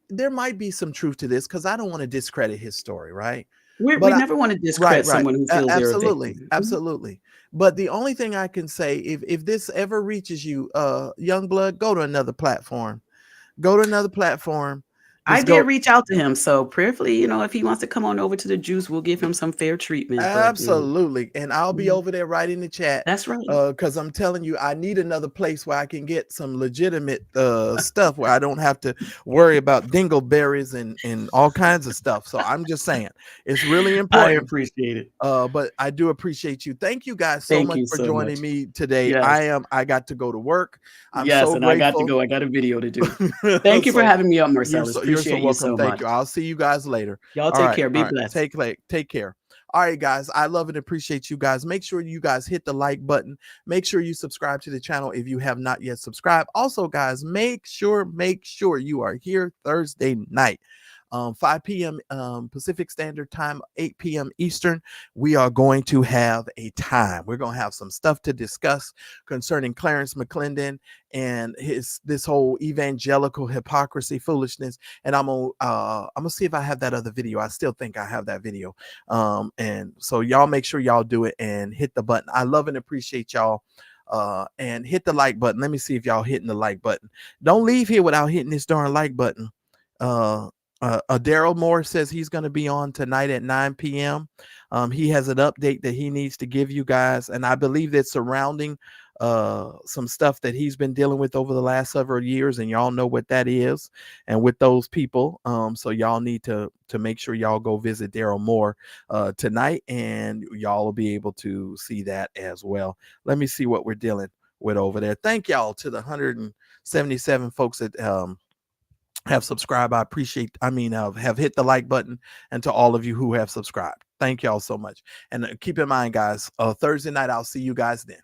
there might be some truth to this because I don't want to discredit his story, right? We But never want to right, discredit right. someone who feels they're a Absolutely. victim. Mhm. Absolutely. But the only thing I can say, if this ever reaches you, young blood, go to another platform. Go to another platform. I Just did go. reach out to him. So prayerfully, if he wants to come on over to the juice, we'll give him some fair treatment. But Absolutely. And I'll be mhm, over there right in the chat. that's right. Because I'm telling you, I need another place where I can get some legitimate stuff where I don't have to worry about dingleberries and all kinds of stuff. So I'm just saying it's really I important. appreciate it. But I do appreciate you. Thank you guys so Thank much you for so joining much. me today. Yes. I got to go to work. I'm Yes. so And I got to grateful. go. I got a video to do. Thank you for So having me up, Marcellus. you're so Appreciate you welcome. so Thank much. you. I'll see you guys later. Y'all All take right. care. All Be right. blessed. Take care. All right, guys, I love and appreciate you guys. Make sure you guys hit the like button. Make sure you subscribe to the channel if you have not yet subscribed. Also, guys, make sure you are here Thursday night. 5 p.m. Pacific Standard Time, 8 p.m. Eastern. We are going to have a time. We're going to have some stuff to discuss concerning Clarence McClendon and this whole evangelical hypocrisy foolishness. And I'm gonna see if I have that other video. I still think I have that video. And so y'all make sure y'all do it and hit the button. I love and appreciate y'all. And hit the like button. Let me see if y'all hitting the like button. Don't leave here without hitting this darn like button. Daryl Moore says he's going to be on tonight at 9 p.m. He has an update that he needs to give you guys, and I believe that's surrounding some stuff that he's been dealing with over the last several years, and y'all know what that is, and with those people. So y'all need to make sure y'all go visit Daryl Moore tonight, and y'all will be able to see that as well. Let me see what we're dealing with over there. Thank y'all to the 177 folks that have subscribed. I appreciate, have hit the like button, and to all of you who have subscribed. Thank y'all so much. And keep in mind, guys, Thursday night, I'll see you guys then.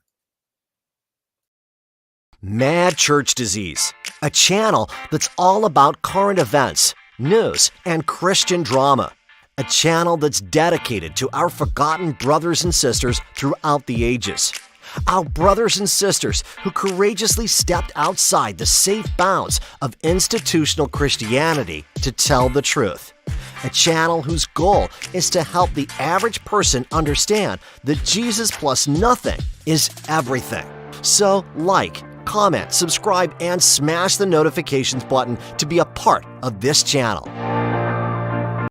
Mad Church Disease, a channel that's all about current events, news, and Christian drama. A channel that's dedicated to our forgotten brothers and sisters throughout the ages. Our brothers and sisters who courageously stepped outside the safe bounds of institutional Christianity to tell the truth. A channel whose goal is to help the average person understand that Jesus plus nothing is everything. So like, comment, subscribe, and smash the notifications button to be a part of this channel.